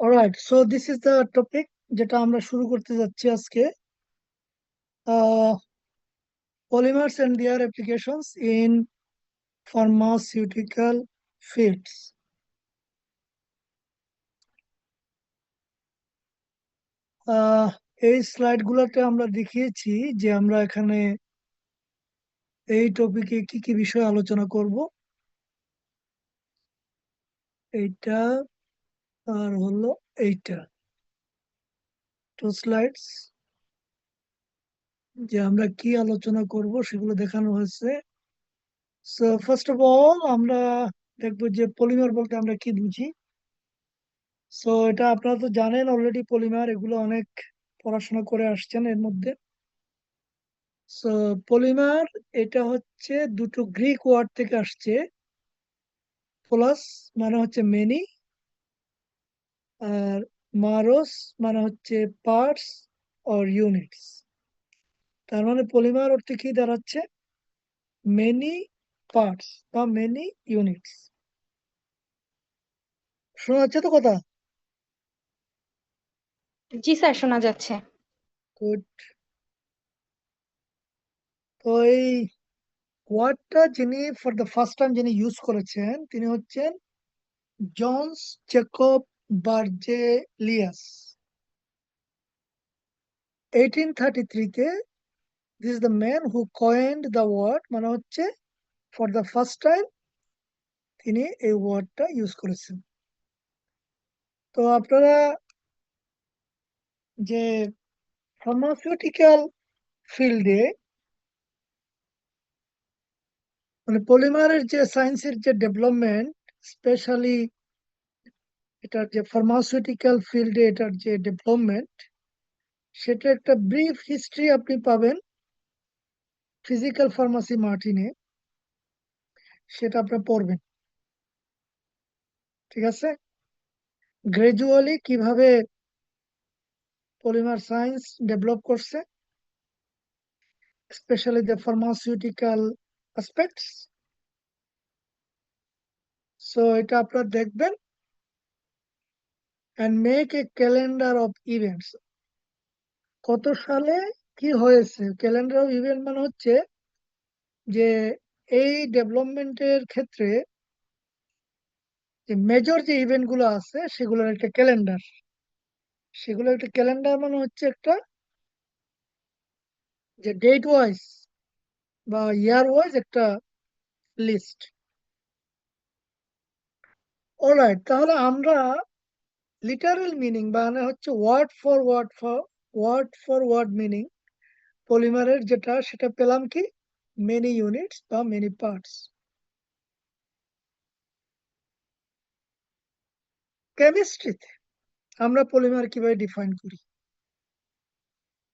Alright, so this is the topic যেটা আমরা শুরু করতে যাচ্ছি আজকে। Polymers and their applications in pharmaceutical fields. এই স্লাইড গুলোতে আমরা দেখিয়েছি যে আমরা এখানে এই টপিকে কি কি বিষয় আলোচনা করব। এইটা আর হলো এইটা, টু স্লাইডস যে আমরা কি আলোচনা করব সেগুলো দেখানো হয়েছে। সো ফার্স্ট অফ অল আমরা দেখবো যে পলিমার বলতে আমরা কি বুঝি। সো এটা আপনারা তো জানেন অলরেডি, পলিমার এগুলো অনেক পড়াশোনা করে আসছেন এর মধ্যে। সো পলিমার এটা হচ্ছে দুটো গ্রিক ওয়ার্ড থেকে আসছে। পোলাস মানে হচ্ছে মেনি, আর মারোস মানে হচ্ছে পার্টস অর ইউনিটস। তার মানে পলিমার অর্থে কি দাঁড়াচ্ছে? মেনি পার্টস বা মেনি ইউনিটস। শোনা যাচ্ছে তো কথা? জি স্যার, শোনা যাচ্ছে। গুড। তো এই ওয়ার্ডটা যিনি ফর দ্য ফার্স্ট টাইম যিনি ইউজ করেছেন তিনি হচ্ছেন জনস জেকব বার্জেলিয়াস। 1833-তে this is the man who coined the word, মানে হচ্ছে ফর দ্য ফার্স্ট টাইম তিনি এই ওয়ার্ডটা ইউজ করেছেন। তো আপনারা যে ফার্মাসিউটিক্যাল ফিল্ডে মানে পলিমারের যে সায়েন্সের যে ডেভেলপমেন্ট, স্পেশালি এটার যে ফার্মাসিউটিক্যাল ফিল্ডে এটার যে ডেভেলপমেন্ট, সেটা একটা ব্রিফ হিস্ট্রি আপনি পাবেন ফিজিক্যাল ফার্মাসি মার্টিনে, সেটা আপনারা পড়বেন। ঠিক আছে? গ্রাজুয়ালি কিভাবে পলিমার সায়েন্স ডেভেলপ করছে, specially the pharmaceutical aspects. So এটা আপনারা দেখবেন and make a calendar of events. কত সালে কি হয়েছে, ক্যালেন্ডার অফ ইভেন্ট মানে হচ্ছে যে এই ডেভেলপমেন্টের ক্ষেত্রে যে মেজর যে ইভেন্ট গুলো আছে সেগুলোর একটা ক্যালেন্ডার। সেগুলোর একটা ক্যালেন্ডার মানে হচ্ছে একটা যে ডেট ওয়াইজ বা ইয়ার ওয়াইজ একটা লিস্ট। অলরাইট, তাহলে আমরা লিটারাল মিনিং মানে হচ্ছে ওয়ার্ড ফর ওয়ার্ড মিনিং পলিমারের যেটা, সেটা পেলাম কি? মেনি ইউনিটস বা মেনি পার্টস। কেমিস্ট্রিতে আমরা পলিমার কিভাবে ডিফাইন করি?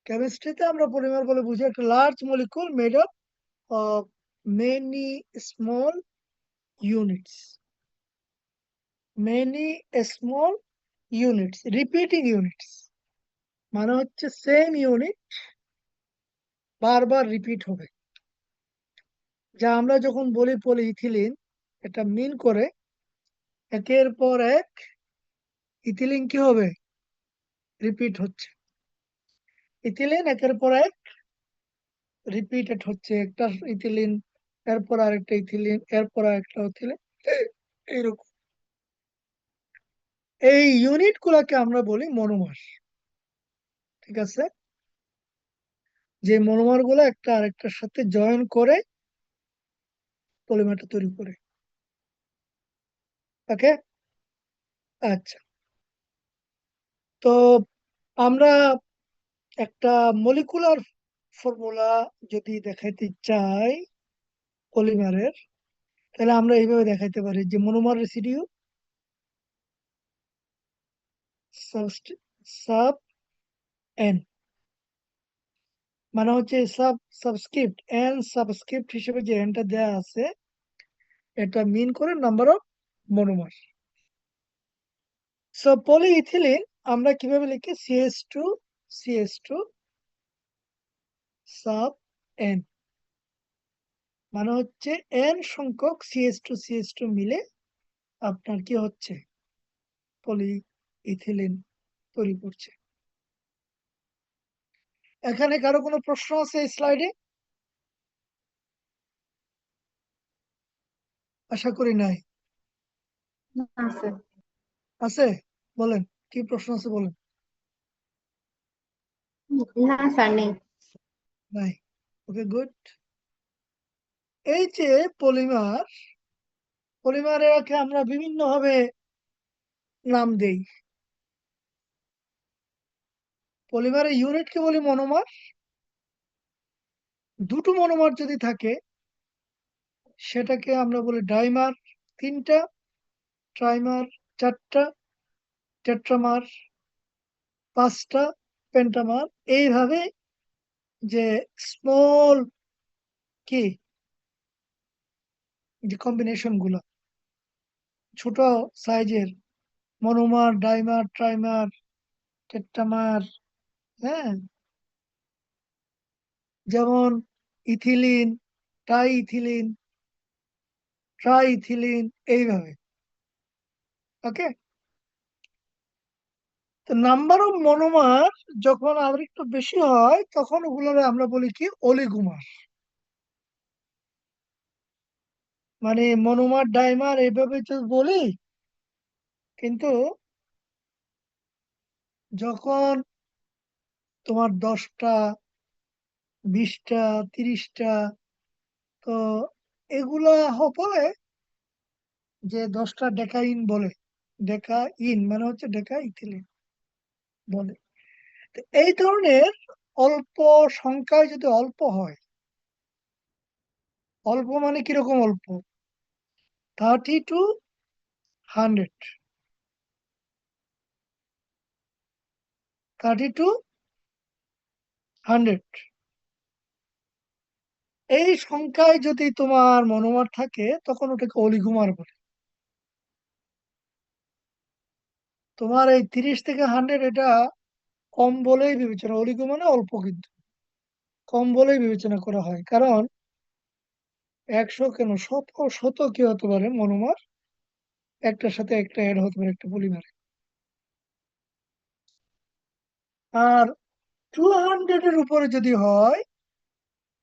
কেমিস্ট্রিতে আমরা পলিমার বলে বুঝি একটা large molecule made up of many small units. Many small units, repeating units মানে হচ্ছে সেম ইউনিট বারবার রিপিট হবে। যা আমরা যখন বলি পলিইথিলিন, এটা মিন করে একের পর এক ইথিলিন কি হবে? রিপিট হচ্ছে। ইথিলিন একের পর এক রিপিটেড হচ্ছে, একটা ইথিলিন এরপর আরেকটা ইথিলিন এরপর আরেকটা ইথিলিন, এইরকম। এই ইউনিট গুলাকে আমরা বলি মনোমার। ঠিক আছে? যে মনোমার গুলো একটা আরেকটার সাথে জয়েন করে পলিমারটা তৈরি করে। ওকে, আচ্ছা। তো আমরা একটা মলিকুলার ফর্মুলা যদি দেখাইতে চাই পলিমারের, তাহলে আমরা এইভাবে দেখাইতে পারি যে মনোমার রেসিডিউ সাব এন, মানে হচ্ছে সাবস্ক্রিপ্ট এন, সাবস্ক্রিপ্ট হিসেবে যে এনটা দেয়া আছে এটা মিন করে number of monomer. So polyethylene আমরা কিভাবে লিখি? CH2 সাব এন, মানে হচ্ছে এন সংখ্যক CH2 মিলে আপনার কি হচ্ছে? পলি ইথিলিন তৈরি করছে। এখানে কারো কোনো প্রশ্ন আছে এই স্লাইডে? আশা করি নাই। না স্যার। আছে? বলেন, কি প্রশ্ন আছে বলেন। না স্যার, নেই। নাই? ওকে, গুড। এই যে পলিমার, পলিমারকে আমরা বিভিন্ন ভাবে নাম দেই। পলিমারের ইউনিটকে বলি মনোমার। দুটো মনোমার যদি থাকে সেটাকে আমরা বলি ডাইমার। তিনটা ট্রাইমার, চারটা টেট্রামার, পাঁচটা পেন্টামার। এইভাবে যে স্মল কি যে কম্বিনেশন গুলো, ছোট সাইজের মনোমার, ডাইমার, ট্রাইমার, টেট্রামার, হ্যাঁ, যেমন ইথিলিন, টাই ইথিলিন, ট্রাই ইথিলিন, এইভাবে। ওকে। তো নাম্বার অফ মনোমার যখন আর একটু বেশি হয় তখন ওগুলোরে আমরা বলি কি অলিগোমার। মানে মনোমার, ডাইমার এইভাবে তো বলি, কিন্তু যখন তোমার 10টা, 20টা, 30টা, তো এগুলা বলে যে 10টা ডেকাইন বলে। ডেকা ইন মানে হচ্ছে ডেকা ইথিলিন বলে। তো এই ধরনের অল্প সংখ্যায় যদি অল্প হয়, অল্প মানে কিরকম অল্প, 30 to 100, 30 to 100, এই সংখ্যায় যদি তোমার মনোমার থাকে তখন ওটাকে অলিগোমার বলে। তোমার এই 30 থেকে 100 এটা কম বলেই বিবেচনা, অলিগো মানে অল্প, কিন্তু কম বলেই বিবেচনা করা হয়। কারণ 100 কেন, শত শত কি হতে পারে মনোমার, একটার সাথে একটা অ্যাড হতে পারে একটা পলিমারে। আর 200-এর উপরে যদি হয়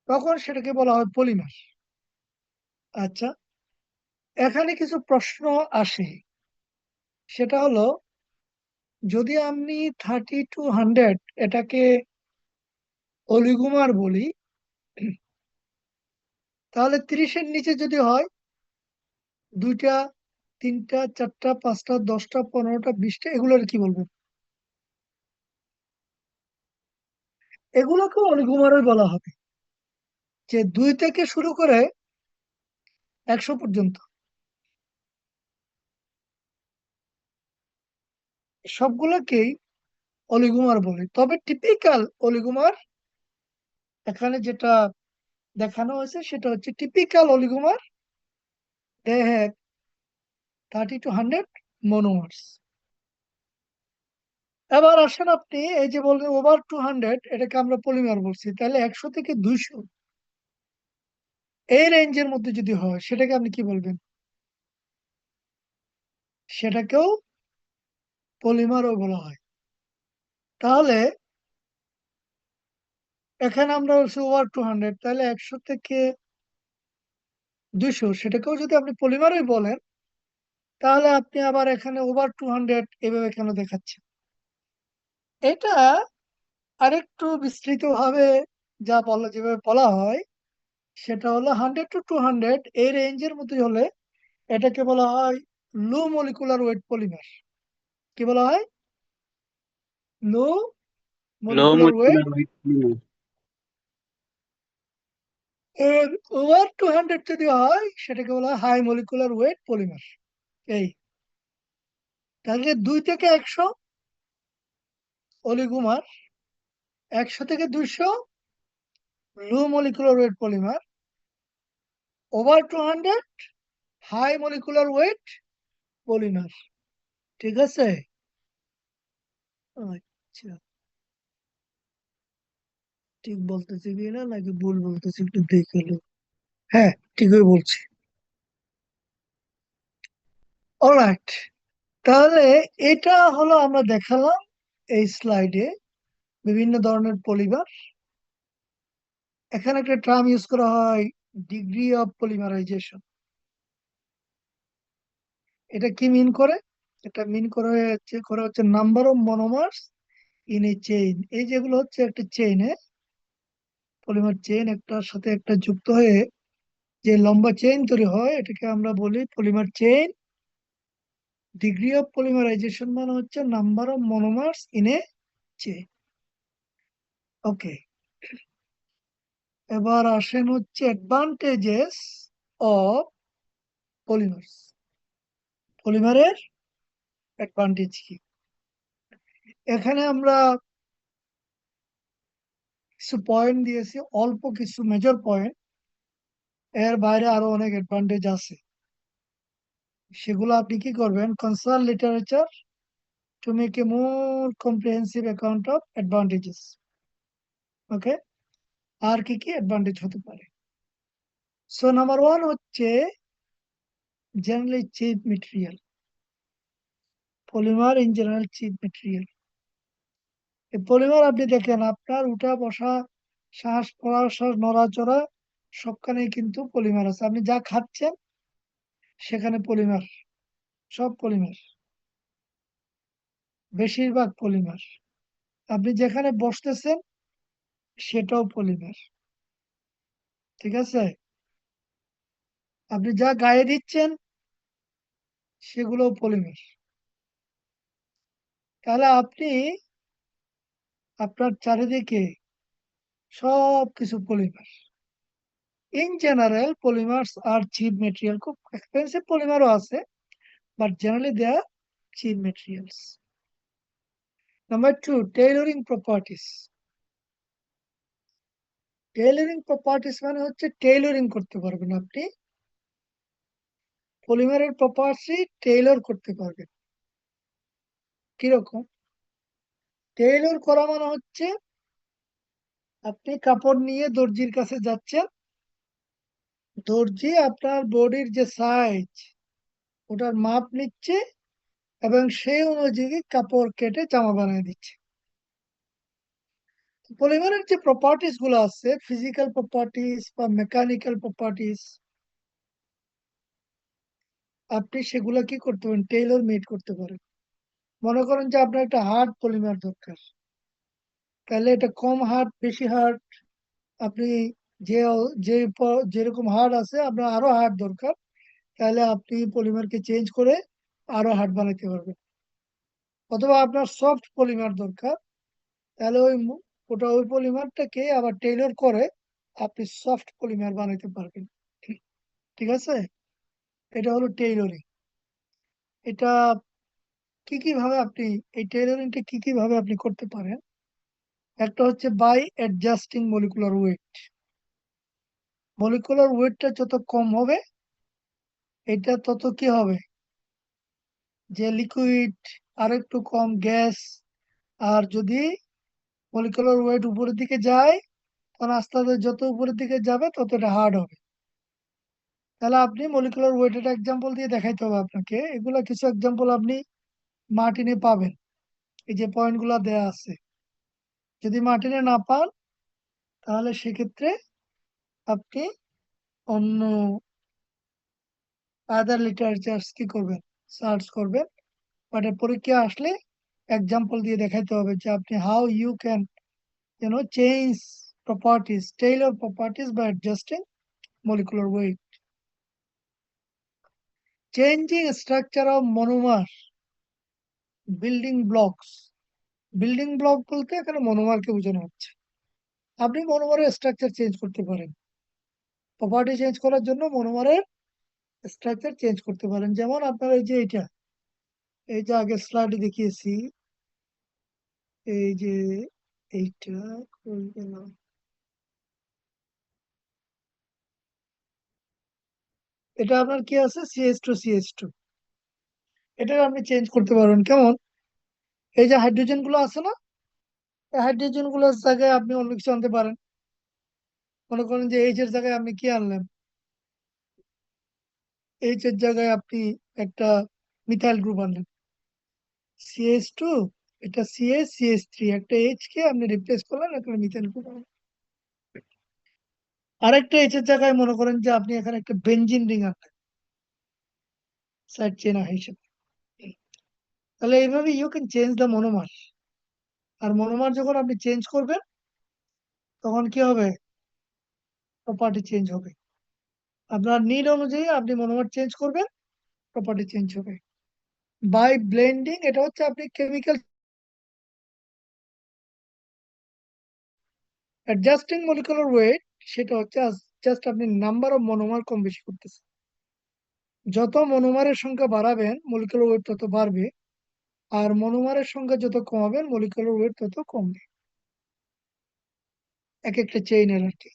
তখন সেটাকে বলা হয় পলিমার। আচ্ছা, এখানে কিছু প্রশ্ন আসে। সেটা হলো, যদি আমি 30 to 100 এটাকে অলিগোমার বলি, তাহলে 30-এর নিচে যদি হয়, 2টা, 3টা, 4টা, 5টা, 10টা, 15টা, 20টা, এগুলোর কি বলবো? এগুলোকে অলিগোমারই বলা হবে। যে 2 থেকে শুরু করে 100 পর্যন্ত সবগুলোকেই অলিগোমার বলে। তবে টিপিক্যাল অলিগোমার এখানে যেটা দেখানো হয়েছে সেটা হচ্ছে typical oligomer, they have 30 to 100 monomers। এবার আসেন, আপনি এই যে বললেন ওভার 200, এটাকে আমরা পলিমার বলছি, তাহলে 100 থেকে 200 এই রেঞ্জের মধ্যে যদি হয় সেটাকে আপনি কি বলবেন? সেটাকেও পলিমারও বলা হয়। তাহলে এখানে আমরা বলছি ওভার 200, তাহলে 100 থেকে 200 সেটাকেও যদি আপনি পলিমারই বলেন, তাহলে আপনি আবার এখানে ওভার 200 এভাবে কেন দেখাচ্ছেন? এটা আরেকটু বিস্তৃত ভাবে যা বলা, যেভাবে বলা হয় সেটা হলো 100 to 200 এই রেঞ্জের মধ্যে হলে এটাকে বলা হয় লো মলিকুলার ওয়েট পলিমার। কি বলা হয়? Low low molecular weight. Molecular weight polymer. এর ওভার 200 যদি হয় সেটাকে বলা হয় হাই মলিকুলার ওয়েট পলিমার। এই, তাহলে 2 থেকে 100 অলিগোমার, 100 থেকে 200 low molecular weight polymer, over 200 high molecular weight polymer. ঠিক আছে? আচ্ছা, ঠিক বলতেছি কিনা নাকি ভুল বলতেছি একটু দেখে লো। হ্যাঁ, ঠিকই বলছি। অলরাইট, তাহলে এটা হলো আমরা দেখালাম এই স্লাইডে বিভিন্ন ধরনের পলিমার। এখানে একটা টার্ম ইউজ করা হয়, ডিগ্রি অফ পলিমারাইজেশন। এটা কি মিন করে? এটা মিন করা হচ্ছে number of monomers in a chain. এই যেগুলো হচ্ছে একটা চেইনে, পলিমার চেইন একটার সাথে একটা যুক্ত হয়ে যে লম্বা চেইন তৈরি হয়, এটাকে আমরা বলি polymer chain. Degree of polymerization মানে হচ্ছে number of monomers in a chain. Okay, এবার আসেন হচ্ছে অ্যাডভান্টেজেস অফ পলিমার্স। পলিমারের অ্যাডভান্টেজ কি? এখানে আমরা কিছু পয়েন্ট দিয়েছি, অল্প কিছু মেজর পয়েন্ট। এর বাইরে আরো অনেক অ্যাডভান্টেজ আছে, সেগুলো আপনি কি করবেন? Consult literature to make a more comprehensive account of advantages. Okay, আর কি কি অ্যাডভান্টেজ হতে পারে? সো নাম্বার ওয়ান হচ্ছে generally cheap material. Polymer in general cheap material. এই পলিমার আপনি দেখেন আপনার উঠা বসা, শ্বাস প্রশ্বাস, নড়াচড়া সবখানেই কিন্তু পলিমার আছে। আপনি যা খাচ্ছেন সেখানে পলিমার, সব পলিমার, বেশিরভাগ পলিমার। আপনি যেখানে বসতেছেন সেটাও পলিমার, ঠিক আছে? আপনি যা গায়ে দিচ্ছেন সেগুলোও পলিমার। তাহলে আপনি আপনার চারিদিকে সব কিছু polymer. In general polymers are cheap material. খুব এক্সপেন্সিভ পলিমারও আছে, but generally they are cheap materials. Number two, tailoring properties. Tailoring properties মানে হচ্ছে টেইলরিং করতে পারবেন আপনি, পলিমারের প্রপার্টি টেইলর করতে পারবেন। কিরকম? টেইলর করা মানে হচ্ছে আপনি কাপড় নিয়ে দর্জির কাছে যাচ্ছেন, দর্জি আপনার বডির যে সাইজ ওটার মাপ নিচ্ছে এবং সেই অনুযায়ী কাপড় কেটে জামা বানিয়ে দিচ্ছে। পলিমারের যে প্রপার্টিস গুলো আছে, ফিজিক্যাল প্রপার্টিস বা মেকানিক্যাল প্রপার্টিস, আপনি সেগুলো কি করতে পারেন? টেইলর মেড করতে পারেন। মনে করেন যে আপনার একটা হার্ড পলিমার দরকার, তাহলে এটা কম হার্ড, বেশি হার্ড, আপনি যে যে যেরকম হার্ড আছে আপনার আরো হার্ড দরকার, তাহলে আপনি পলিমারকে চেঞ্জ করে আরো হার্ড বানাতে পারবেন। অথবা আপনার সফট পলিমার দরকার, তাহলে ওই পলিমারটাকে আবার টেইলর করে আপনি সফট পলিমার বানাতে পারবেন। ঠিক ঠিক আছে, এটা হলো টেইলরিং। এটা কি কি ভাবে আপনি, এই টেইলরিংটা কি কি ভাবে আপনি করতে পারেন? একটা হচ্ছে by adjusting molecular weight. Molecular ওয়েটটা যত কম হবে এটা তত কি হবে? যে লিকুইড আর একটু কম গ্যাস, আর যদি মলিকুলার ওয়েট উপরের দিকে যায় তখন আস্তে আস্তে যত উপরের দিকে যাবে তত এটা হার্ড হবে। তাহলে আপনি মলিকুলার ওয়েটের এক্সাম্পল দিয়ে দেখাইতে হবে আপনাকে। এগুলা কিছু এক্সাম্পল আপনি মার্টিনে পাবেন, এই যে পয়েন্ট গুলা দেয়া আছে। যদি মার্টিনে না পান তাহলে সেক্ষেত্রে আপনি অন্য আদার লিটারেচার কি করবেন? সার্চ করবেন। বাট পরীক্ষা আসলে এক্সাম্পল দিয়ে দেখাইতে হবে যে আপনি how you can change properties, tailor properties by adjusting molecular weight. Changing structure of monomer building blocks. Building block বলতে এখানে মনোমারকে বোঝানো হচ্ছে। আপনি মনোমারের স্ট্রাকচার চেঞ্জ করতে পারেন, প্রপার্টি চেঞ্জ করার জন্য মনোমারের স্ট্রাকচার চেঞ্জ করতে পারেন। যেমন আপনার এই যে আগের স্লাইডে দেখিয়েছি, এই যে এইটা কই গেল? এটা আপনার কি আছে? CH2CH2। এটা আপনি চেঞ্জ করতে পারবেন কেমন? এই যে হাইড্রোজেন গুলো আছে না, এই হাইড্রোজেন গুলোর জায়গায় আপনি অন্য কিছু আনতে পারেন। মনে করেন যে এইচ এর জায়গায় আপনি কি আনলেন? এইচ এর জায়গায় আপনি একটা মিথাইল গ্রুপ আনলেন। CH2, এটা CH3, একটা H কে আপনি রিপ্লেস করলেন, এখানে মিথেন করলেন। আরেকটা H এর জায়গায় মনে করেন যে আপনি এখানে একটা বেনজিন রিং আনলেন সাইড চেন হিসেবে। তাহলে এইভাবে you can change the monomer. আর মনোমার যখন আপনি চেঞ্জ করবেন তখন কি হবে? প্রপার্টি চেঞ্জ হবে। আপনার নিড অনুযায়ী আপনি মনোমার চেঞ্জ করবেন, প্রপার্টি চেঞ্জ হবে। বাই ব্লেন্ডিং, এটা হচ্ছে আপনি কেমিক্যাল অ্যাডজাস্টিং মলিকুলার ওয়েট, সেটা হচ্ছে জাস্ট আপনি নাম্বার অফ মনোমার কম বেশি করতেছেন। যত মনোমারের সংখ্যা বাড়াবেন মলিকুলার ওয়েট তত বাড়বে, আর মনোমারের সংখ্যা যত কমাবেন মলিকুলার ওয়েট তত কমবে, এক একটা চেইনের আর কি।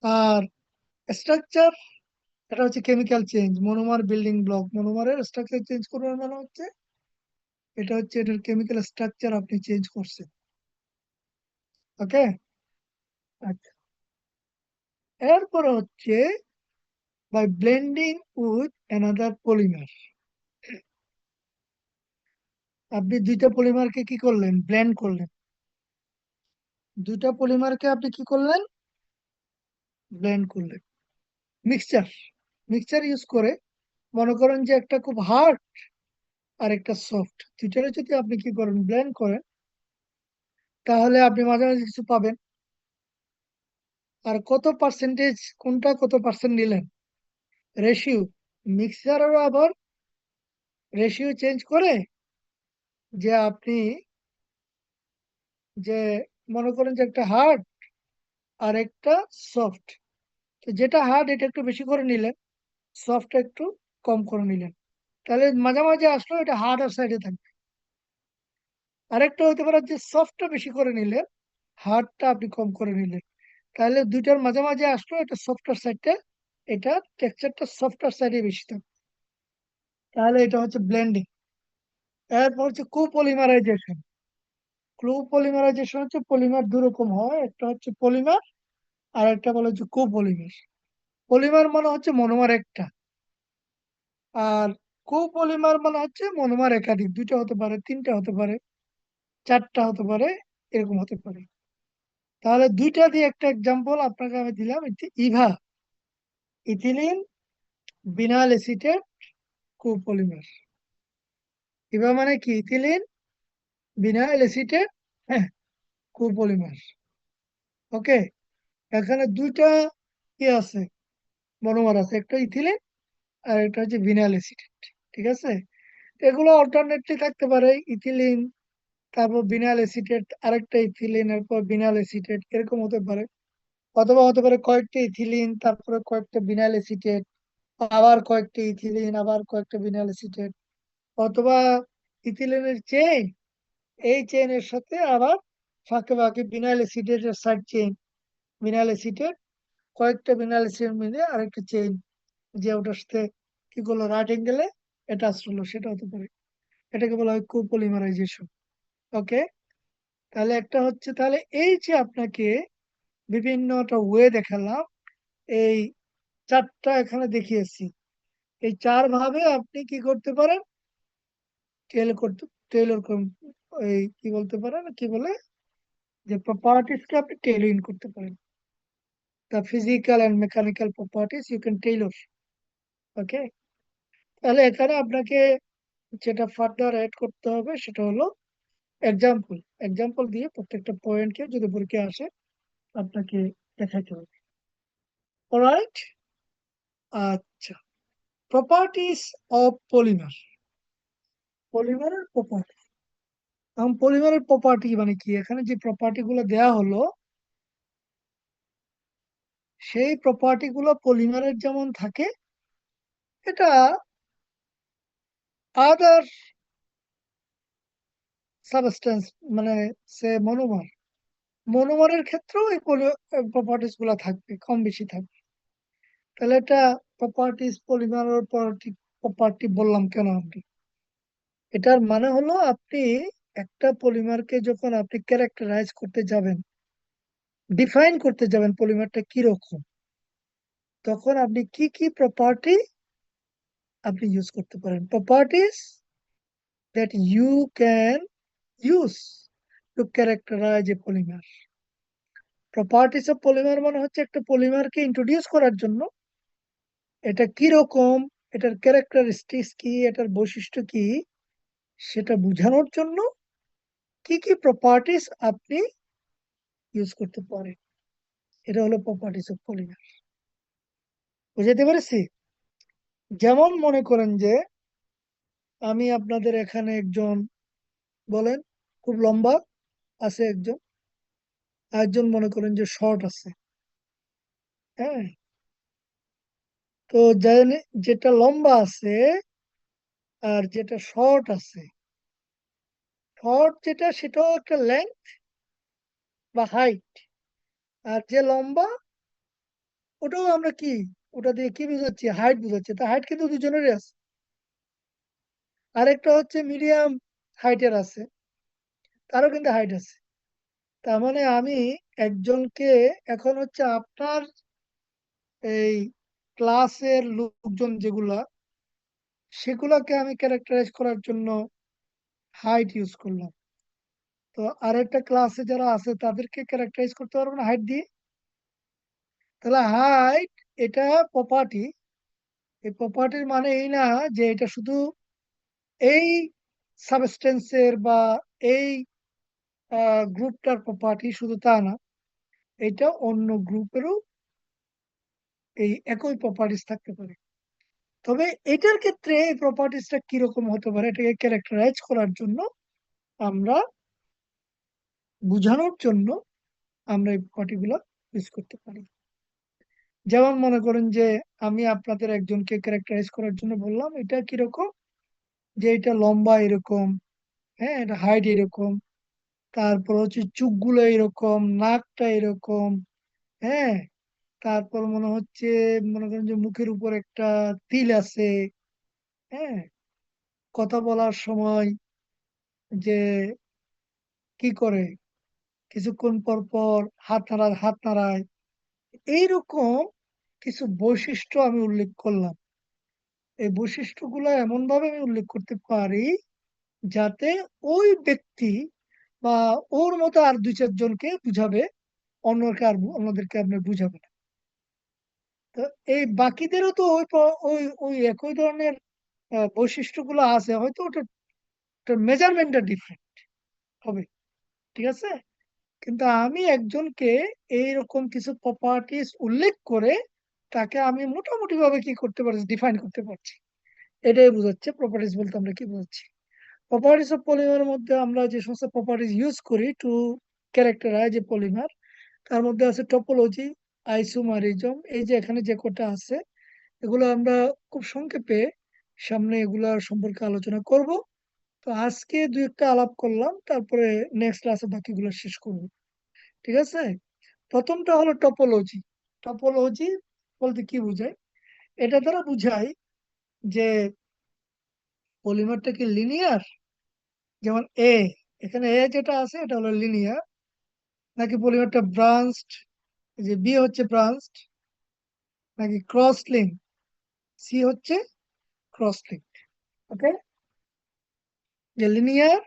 আর স্ট্রাকচার, এটা হচ্ছে chemical change. Monomer building block, মনোমারের স্ট্রাকচার চেঞ্জ করবার মানে হচ্ছে এটা হচ্ছে এটার কেমিক্যাল স্ট্রাকচার আপনি চেঞ্জ করছেন। ওকে, আচ্ছা। এরপর হচ্ছে by blending with another polymer, আপনি দুইটা পলিমারকে কি করলেন? ব্লেন্ড করলেন। দুইটা পলিমারকে আপনি কি করলেন? ব্লেন্ড করলেন। মিক্সচার, মিক্সচার ইউজ করে মনে করেন যে একটা খুব হার্ড আর একটা সফট, দুইটারে যদি আপনি কি করেন? ব্লেন্ড করেন, তাহলে আপনি মাঝে মাঝে কিছু পাবেন। আর কত পার্সেন্টেজ, কোনটা কত পার্সেন্ট নিলেন, রেশিও। মিক্সচারেরও আবার রেশিও চেঞ্জ করে, যে আপনি যে মনে করেন যে একটা হার্ড আর একটা সফট, তো যেটা হার্ড এটা একটু বেশি করে নিলেন, সফট একটু কম করে নিলেন, তাহলে মাঝামাঝি আসলো এটা হার্ড আর সাইডে থাকবে। আরেকটা হতে পারে যে সফটটা বেশি করে নিলেন, হার্ডটা আপনি কম করে নিলেন, তাহলে দুইটার মাঝামাঝি আসলো এটা সফটওয়্যার সাইডটা, এটা টেক্সচারটা সফটওয়্যার সাইডে বেশি থাকবে, তাহলে এটা হচ্ছে ব্লেন্ডিং। এরপর হচ্ছে কোপলিমারাইজেশন। কোপলিমারাইজেশন হচ্ছে পলিমার দু রকম হয়, একটা হচ্ছে পলিমার আর একটা বলা হচ্ছে কোপলিমার। পলিমার মানে হচ্ছে মনোমার একটা, আর কোপলিমার মানে হচ্ছে মনোমার একাধিক, দুইটা হতে পারে, তিনটা হতে পারে, চারটা হতে পারে, এরকম হতে পারে। তাহলে দুইটা দিয়ে একটা এক্সাম্পল আপনাকে আমি দিলাম, ইভা, ইথিলিন বিনাল এসিটেট কোপলিমার। ইভা মানে কি? ইথিলিন বিনাইল এসিটেট, হ্যাঁ, কোপলিমার। ওকে, এখানে দুইটা কি আছে? মনোমার আছে, একটা ইথিলিন আর একটা হচ্ছে বিনাইল এসিটেট। ঠিক আছে, এগুলো অল্টারনেটলি থাকতে পারে, ইথিলিন তারপর বিনাইল এসিটেট, আরেকটা ইথিলিন এরপর বিনাইল এসিটেট, এরকম হতে পারে। অথবা হতে পারে কয়েকটা ইথিলিন তারপরে কয়েকটা বিনাইল এসিটেট, আবার কয়েকটা ইথিলিন আবার কয়েকটা বিনাইল এসিটেট, অথবা ইথিলিনের চেইন, এই চেইনের সাথে আবার ফাঁকে ফাঁকে বিনাইল এসিটেটের সাইড চেইন, বিনাইল এসিটেট, কয়েকটা বিনাইল এসিটেট মিলে আরেকটা চেইন, যে ওটার সাথে কি করলো? রাইট অ্যাঙ্গেলে অ্যাটাচ হলো, সেটা হতে পারে। এটাকে বলা হয় কোপলিমারাইজেশন। ওকে, তাহলে একটা হচ্ছে, তাহলে এই যে আপনাকে বিভিন্নটা ওয়ে দেখালাম, এই চারটা এখানে দেখিয়েছি, এই চার ভাবে আপনি কি করতে পারেন? টেল করতে, টেলর, এই কি বলতে পারেন, কি বলে, যে প্রপার্টিসকে আপনি টেইলরিং করতে পারেন। The physical and mechanical properties you can tailor. ওকে, তাহলে এখানে আপনাকে যেটা ফার্দার অ্যাড করতে হবে সেটা হলো এক্সাম্পল। এক্সাম্পল দিয়ে প্রত্যেকটা পয়েন্টকে যদি পরীক্ষা আসে আপনাকে দেখাতে হবে। অলরাইট, আচ্ছা। প্রপার্টিস অফ পলিমার, পলিমারের প্রপার্টি। এখন পলিমারের প্রপার্টি মানে কি? এখানে যে প্রপার্টি গুলো দেওয়া হলো, সেই প্রপার্টি গুলো পলিমারের যেমন থাকে, এটা আদার সাবস্টেন্স, মানে সে মনোমার, মনোমারের ক্ষেত্রেও এই প্রপার্টিস গুলা থাকবে, কম বেশি থাকবে। তাহলে এটা প্রপার্টিস, পলিমারের প্রপার্টি বললাম কেন আপনি? এটার মানে হলো আপনি একটা পলিমারকে যখন আপনি ক্যারেক্টারাইজ করতে যাবেন, ডিফাইন করতে যাবেন পলিমারটা কি রকম, তখন আপনি কি কি প্রপার্টি আপনি ইউজ করতে পারেন। Properties that you can use to characterize a polymer. Properties of polymer মানে হচ্ছে একটা পলিমারকে ইন্ট্রোডিউস করার জন্য এটা কি রকম, এটার ক্যারেক্টারিস্টিক্স কি, এটার বৈশিষ্ট্য কি, সেটা বোঝানোর জন্য কি কি প্রপার্টিস আপনি ইউজ করতে পারেন। এটা হলো প্রপার্টিস অফ পলিমার। বুঝাতে পেরেছি? যেমন মনে করেন যে আমি আপনাদের এখানে একজন, বলেন খুব লম্বা আছে একজন, একজন মনে করেন যে শর্ট আছে। হ্যাঁ, তো যেটা লম্বা আছে আর যেটা শর্ট আছে, শর্ট যেটা সেটাও একটা লেন্থ বা হাইট, আর যে লম্বা ওটাও আমরা কি, ওটা দিয়ে কি বুঝাচ্ছি, হাইট বুঝাচ্ছি। তা হাইট কিন্তু দুজনেরই আছে। আরেকটা হচ্ছে মিডিয়াম হাইটের আছে, তারও কিন্তু হাইট আছে। তার মানে আমি একজনকে, এখন হচ্ছে আপনার এই ক্লাসের লোকজন যেগুলা, সেগুলাকে আমি ক্যারেক্টারাইজ করার জন্য হাইট ইউজ করলাম। তো আরেকটা ক্লাসে যারা আছে তাদেরকে ক্যারেক্টারাইজ করতে পারবো না হাইট দিয়ে। তাহলে হাইট এটা প্রপার্টি। এই প্রপার্টির মানে এই না যে এটা শুধু এই সাবস্টেন্সের বা এই গ্রুপটার প্রপার্টি, শুধু তা না, এটা অন্য গ্রুপেরও এই একই প্রপার্টিস থাকতে পারে। তবে এটার ক্ষেত্রে এই প্রপার্টিসটা কিরকম হতে পারে এটাকে ক্যারেক্টারাইজ করার জন্য, আমরা বোঝানোর জন্য আমরা এই প্রপার্টিগুলো ইউজ করতে পারি। যেমন মনে করেন যে আমি আপনাদের একজনকে ক্যারেক্টারাইজ করার জন্য বললাম এটা কিরকম, যে এটা লম্বা এরকম, হ্যাঁ, এটা হাইট এরকম, তারপর হচ্ছে চোখগুলো এরকম, নাকটা এরকম, হ্যাঁ, তারপর মনে করেন যে মুখের উপর একটা তিল আছে, হ্যাঁ, কথা বলার সময় যে কি করে, কিছুক্ষণ পর পর হাত নাড়ায়, এইরকম কিছু বৈশিষ্ট্য আমি উল্লেখ করলাম। এই বৈশিষ্ট্যগুলো এমন ভাবে আমি উল্লেখ করতে পারি যাতে ওই ব্যক্তি বা ওর মতো আর দুই চারজনকে বুঝাবে, অন্যদেরকে আপনি বুঝাবে না। তো এই বাকিদেরও তো ওই একই ধরনের বৈশিষ্ট্যগুলো আছে, হয়তো ওটার মেজারমেন্টটা ডিফারেন্ট হবে, ঠিক আছে। কিন্তু আমি একজনকে এইরকম কিছু প্রপার্টিস উল্লেখ করে তাকে আমি মোটামুটি ভাবে কি করতে পারছি, ডিফাইন করতে পারছি। এটাই বোঝাচ্ছে প্রপার্টিস বলতে আমরা কি বোঝাচ্ছি। প্রপার্টিস অফ পলিমারের মধ্যে আমরা যে সমস্ত প্রপার্টিস ইউজ করি টু ক্যারেক্টারাইজ এ পলিমার, তার মধ্যে আছে টপোলজি, আইসোমারিজম, এই যে এখানে যে কটা আছে, এগুলো আমরা খুব সংক্ষেপে সামনে এগুলা সম্পর্কে আলোচনা করব। তো আজকে দুই একটা আলাপ করলাম, তারপরে নেক্সট ক্লাসে বাকিগুলো শেষ করব, ঠিক আছে। প্রথমটা হলো টপোলজি। টপোলজি বলতে কি বোঝায়? এটা দ্বারা বুঝায় যে পলিমারটা কি লিনিয়ার, যেমন এখানে যেটা আছে এটা হলো লিনিয়ার, নাকি পলিমারটা ব্রাঞ্চড, যে বি হচ্ছে ব্রাঞ্চড, নাকি ক্রস লিঙ্ক, সি হচ্ছে ক্রস লিঙ্ক। ওকে, যে লিনিয়ার,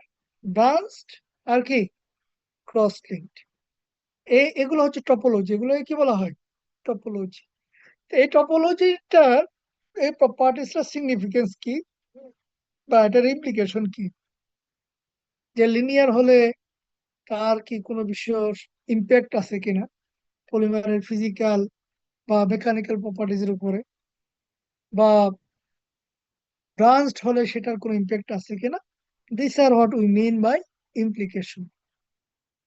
ব্রাঞ্চড, আর কি ক্রস লিঙ্ক, এগুলো হচ্ছে টপোলজি। এগুলো কি বলা হয়? টপোলজি। এই টপোলজিটার এই প্রপার্টিসটার সিগনিফিকেন্স কি বা এটার ইমপ্লিকেশন কি, যে লিনিয়ার হলে তার কি কোনো বিষয় ইম্প্যাক্ট আছে কিনা পলিমারের ফিজিক্যাল বা মেকানিক্যাল প্রপার্টিজের উপরে, বা ব্রাঞ্চড হলে সেটার কোনো ইম্প্যাক্ট আছে কিনা। This are what we mean by implication.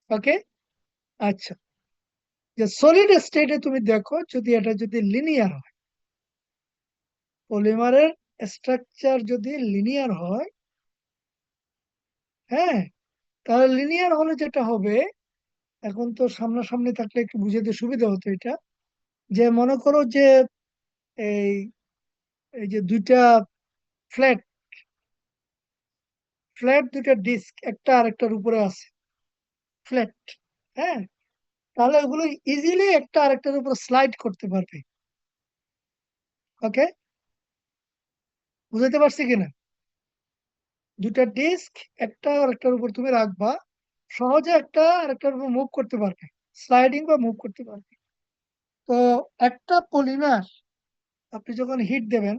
Okay, আচ্ছা, যে সলিড স্টেটে তুমি দেখো যদি এটা যদি লিনিয়ার হয়, পলিমারের স্ট্রাকচার যদি লিনিয়ার হয়, হ্যাঁ, তাহলে লিনিয়ার হলে যেটা হবে, এখন তো সামনাসামনি থাকলে একটু বুঝাতে সুবিধা হতো এটা, যে মনে করো যে এই এই যে দুইটা ফ্ল্যাট ফ্ল্যাট দুইটা ডিস্ক একটা আরেকটার উপরে আছে, ফ্ল্যাট, হ্যাঁ, তাহলে ওগুলো ইজিলি একটা আরেকটার উপর স্লাইড করতে পারবে। ওকে, বুঝাতে পারছি কিনা? দুটা ডিস্ক একটা আরেকটার উপর তুমি রাখবা, সহজে একটা আরেকটার উপর মুভ করতে পারবে, স্লাইডিং বা মুভ করতে পারবে। তো একটা পলিমার আপনি যখন হিট দেবেন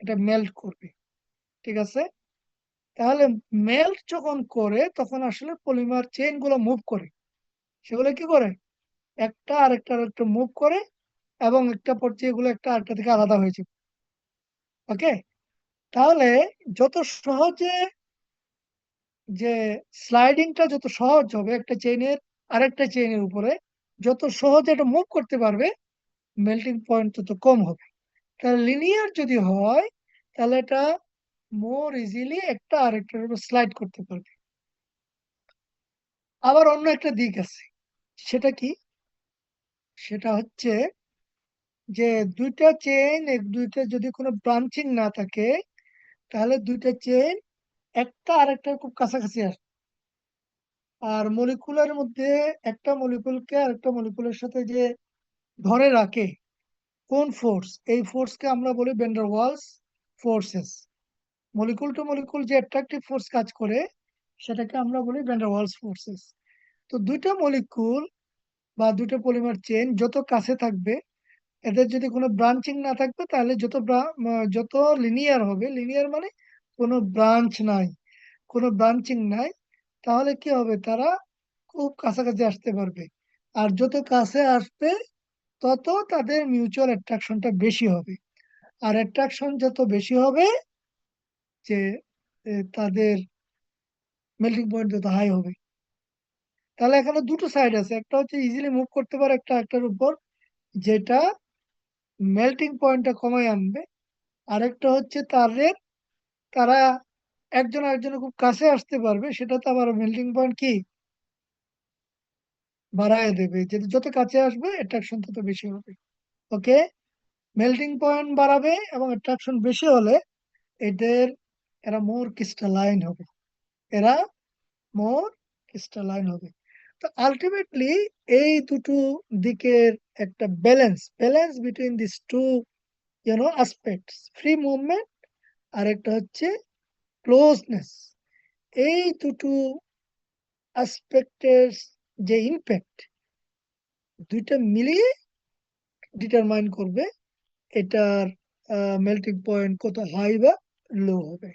এটা মেল্ট করবে, ঠিক আছে? তাহলে মেল্ট যখন করে তখন আসলে পলিমার চেইন গুলো মুভ করে, সেগুলো কি করে একটা আরেকটা মুভ করে, এবং একটা পর্যায়ে এগুলো একটা আরেকটা থেকে আলাদা হয়ে যাবে। ওকে, তাহলে যত সহজে যে স্লাইডিংটা যত সহজ হবে একটা চেইনের আরেকটা চেইনের উপরে, যত সহজে এটা মুভ করতে পারবে, মেল্টিং পয়েন্ট তত কম হবে। তাহলে লিনিয়ার যদি হয় তাহলে এটা মোর ইজিলি একটা আরেকটার উপর স্লাইড করতে পারবে। আবার অন্য একটা দিক আছে, সেটা কি? সেটা হচ্ছে যে দুইটা চেইন, দুইটা যদি কোনো ব্রাঞ্চিং না থাকে তাহলে দুইটা চেইন একটা আরেকটার খুব কাছাকাছি আসে। আর মলিকুলের মধ্যে একটা মলিকুলকে আরেকটা মলিকুলের সাথে যে ধরে রাখে কোন ফোর্স, এই ফোর্সকে আমরা বলি Van der Waals forces. Molecule to molecule যে অ্যাট্রাকটিভ ফোর্স কাজ করে সেটাকে আমরা বলি ভ্যান ডার ওয়ালস ফোর্সেস। তো দুইটা মলিকুল বা দুটো পলিমার চেইন যত কাছে থাকবে, এদের যদি কোনো ব্রাঞ্চিং না থাকবে তাহলে যত লিনিয়ার হবে, লিনিয়ার মানে কোনো ব্রাঞ্চ নাই, কোনো ব্রাঞ্চিং নাই, তাহলে কি হবে, তারা খুব কাছাকাছি আসতে পারবে। আর যত কাছে আসবে তত তাদের মিউচুয়াল অ্যাট্রাকশনটা বেশি হবে। আর অ্যাট্রাকশন যত বেশি হবে, যে তাদের মেল্টিং পয়েন্ট তত হাই হবে। তাহলে এখানে দুটো সাইড আছে, একটা হচ্ছে ইজিলি মুভ করতে পারে একটা একটার উপর, যেটা মেল্টিং পয়েন্টটা কমায় আনবে। আরেকটা হচ্ছে তারা একজন আরেকজনের খুব কাছে আসতে পারবে, সেটা তো আবার মেল্টিং পয়েন্ট কি বাড়ায় দেবে, যে যত কাছে আসবে অ্যাট্রাকশন তত বেশি হবে। ওকে, মেল্টিং পয়েন্ট বাড়াবে এবং অ্যাট্রাকশন বেশি হলে এদের এরা মোর ক্রিস্টালাইন হবে, এরা মোর ক্রিস্টালাইন হবে। তো আলটিমেটলি এই দুটো দিকের একটা balance between this two aspects, free movement আর একটা হচ্ছে ক্লোজনেস, এই দুটো অ্যাসপেক্টের যে ইম্প্যাক্ট, দুইটা মিলিয়ে ডিটারমাইন করবে এটার মেল্টিং পয়েন্ট কত হাই বা লো হবে।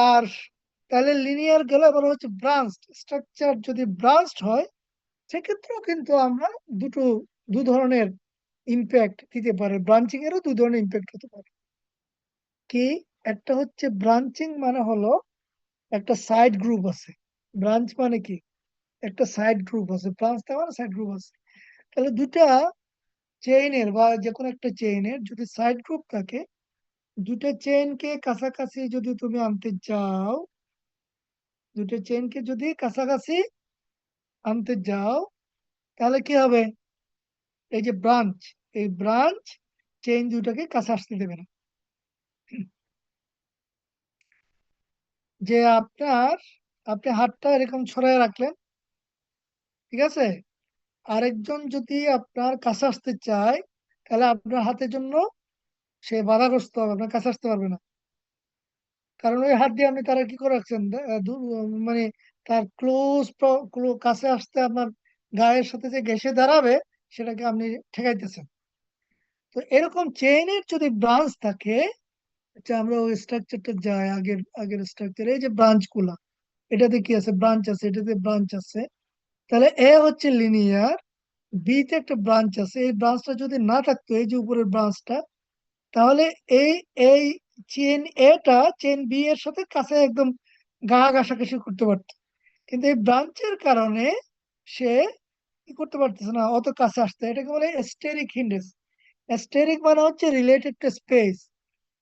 আর তাহলে লিনিয়ার গেলে আবার হচ্ছে ব্রাঞ্চড স্ট্রাকচার, যদি ব্রাঞ্চড হয় সেক্ষেত্রেও কিন্তু আমরা দু ধরনের ইম্প্যাক্ট দিতে পারে, ব্রাঞ্চিং এরও দু ধরনের ইম্প্যাক্ট হতে পারে। কি? একটা হচ্ছে ব্রাঞ্চিং মানে হলো একটা সাইড গ্রুপ আছে, ব্রাঞ্চ মানে কি একটা সাইড গ্রুপ আছে, ব্রাঞ্চ মানে সাইড গ্রুপ আছে। তাহলে দুটা চেইনের বা যে কোনো একটা চেইনের যদি সাইড গ্রুপ থাকে, দুটা চেইনকে কাছাকাছি যদি তুমি আনতে চাও, দুটো চেইনকে যদি কাছাকাছি আনতে যাও, তাহলে কি হবে, এই যে ব্রাঞ্চ, এই ব্রাঞ্চ চেইন দুটাকে কাছে আসতে দেবে না। যে আপনি হাতটা এরকম ছড়ায় রাখলেন, ঠিক আছে, আরেকজন যদি আপনার কাছে আসতে চায় তাহলে আপনার হাতের জন্য সে বাধাগ্রস্ত হবে, আপনার কাছে আসতে পারবে না। কারণ ওই হাত দিয়ে আপনি তারা কি করে রাখছেন, মানে তার কাছে আসতে আপনার গায়ের সাথে যে ঘেঁষে দাঁড়াবে সেটাকে আপনি ঠেকাইতেছেন। তো এরকম চেইনের যদি ব্রাঞ্চ থাকে, আচ্ছা আমরা ওই স্ট্রাকচারটা যাই, আগের আগের স্ট্রাকচার, এই যে ব্রাঞ্চ গুলা, এটাতে কি আছে, ব্রাঞ্চ আছে, এটাতে ব্রাঞ্চ আছে। তাহলে এ হচ্ছে লিনিয়ার, বি তে একটা ব্রাঞ্চ আছে, এই ব্রাঞ্চটা যদি না থাকতো, এই যে উপরের ব্রাঞ্চটা, তাহলে এই এই চেন এটা চেন বি এর সাথে কাছে একদম গা ঘাসাঘাসি করতে পারতো। কিন্তু এই ব্রাঞ্চের কারণে সে কি করতে পারতেছে না, অত কাছে আসতে, এটাকে বলে স্টেরিক হিন্ডেন্স। স্টেরিক মানে হচ্ছে রিলেটেড টু স্পেস,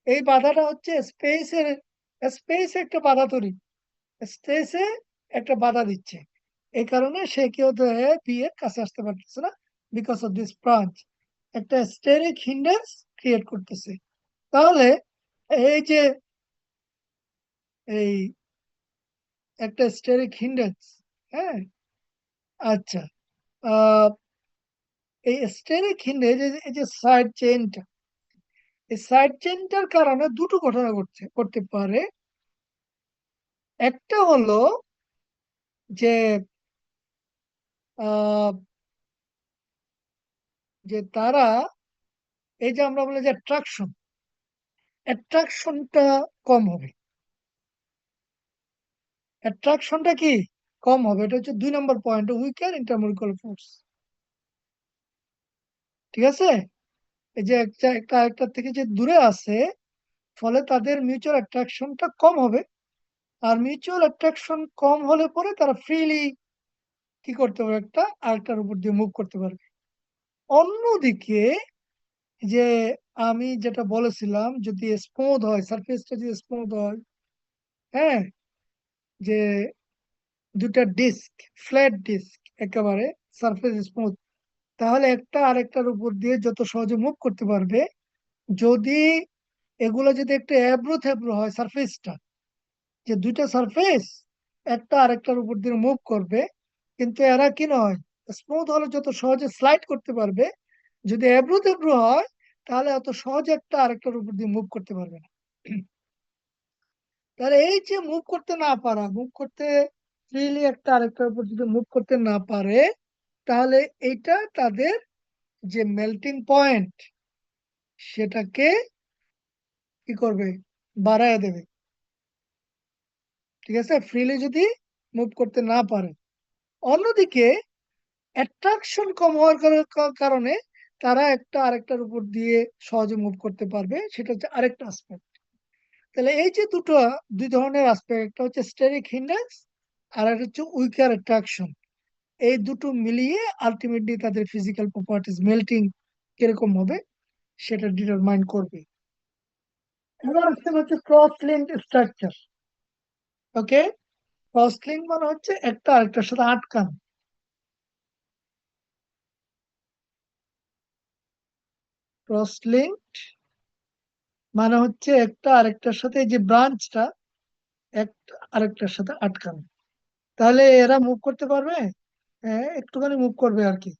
এই বাধাটা হচ্ছে স্পেসে একটা বাধা তৈরি, স্পেসে একটা বাধা দিচ্ছে। এই কারণে সে কি হতে বি এর কাছে আসতে পারতেছে না, বিকজ অফ দিস ব্রাঞ্চ একটা স্টেরিক হিন্ডেন্স ক্রিয়েট করতেছে। তাহলে এই যে এই একটা স্টেরিক হিন্ডেন্স, হ্যাঁ, আচ্ছা, আহ এই স্টেরিক হিন্ডেন্স, এই যে সাইড চেইনটা, এই সাইড চেইনটার কারণে দুটো ঘটনা করতে পারে। একটা হলো যে আহ, যে তারা এই যে আমরা বলি যে অ্যাট্রাকশনটা কম হবে। অ্যাট্রাকশনটা কি কম হবে, এটা হচ্ছে 2 নম্বর পয়েন্ট, উইকার ইন্টারমলিকুলার ফোর্স। ঠিক আছে, এই যে একটা একটা আরেকটার থেকে যে দূরে আছে, ফলে তাদের মিউচুয়াল অ্যাট্রাকশনটা কম হবে। আর মিউচুয়াল অ্যাট্রাকশন কম হলে পরে তারা ফ্রিলি কি করতে পারবে, একটা আরেকটার উপর দিয়ে মুভ করতে পারবে। অন্যদিকে যে আমি যেটা বলেছিলাম, যদি স্মুথ হয়, সারফেসটা যদি স্মুথ হয়, হ্যাঁ, যে দুটা ডিস্ক, ফ্ল্যাট ডিস্ক, একেবারে সারফেস স্মুথ, তাহলে একটা আরেকটার উপর দিয়ে যত সহজে মুভ করতে পারবে। যদি এগুলো যদি একটা এবড়ো থেবড়ো হয় সারফেসটা, যে দুইটা সারফেস একটা আরেকটার উপর দিয়ে মুভ করবে, কিন্তু এরা কি নয়, স্মুথ হলে যত সহজে স্লাইড করতে পারবে। যদি এবড়ো থেবড়ো হয়, তাহলে অত সহজে একটা আরেকটার উপর দিয়ে মুভ করতে পারবে না। তাহলে এই যে মুভ করতে না পারা, মুভ করতে ফ্রিলি একটা আরেকটার উপর যদি মুভ করতে না পারে, তাহলে এইটা তাদের যে মেল্টিং পয়েন্ট, সেটাকে কি করবে, বাড়ায় দেবে। ঠিক আছে, ফ্রিলি যদি মুভ করতে না পারে। অন্যদিকে অ্যাট্রাকশন কম হওয়ার কারণে তারা একটা আরেকটার উপর দিয়ে সহজে মুভ করতে পারবে, সেটা হচ্ছে আরেকটা আসপেক্ট। তাহলে এই যে দুই ধরনের আসপেক্ট, একটা হচ্ছে স্টেরিক হিন্ড্রেন্স আর একটা হচ্ছে উইকার অ্যাট্রাকশন, এই দুটো মিলিয়ে আলটিমেটলি তাদের ফিজিক্যাল প্রপার্টিজ, মেল্টিং কিরকম হবে সেটা ডিটারমাইন করবে। এবার আসতে হচ্ছে ক্রস লিঙ্ক স্ট্রাকচার। ওকে, ক্রস লিঙ্ক মানে হচ্ছে একটা আরেকটার সাথে আটকানো। ক্রস লিঙ্ক মানে হচ্ছে একটা আরেকটার সাথে, এই যে ব্রাঞ্চটা একটা আরেকটার সাথে আটকানো। তাহলে এরা মুভ করতে পারবে, হ্যাঁ একটুখানি মুভ করবে আর কি।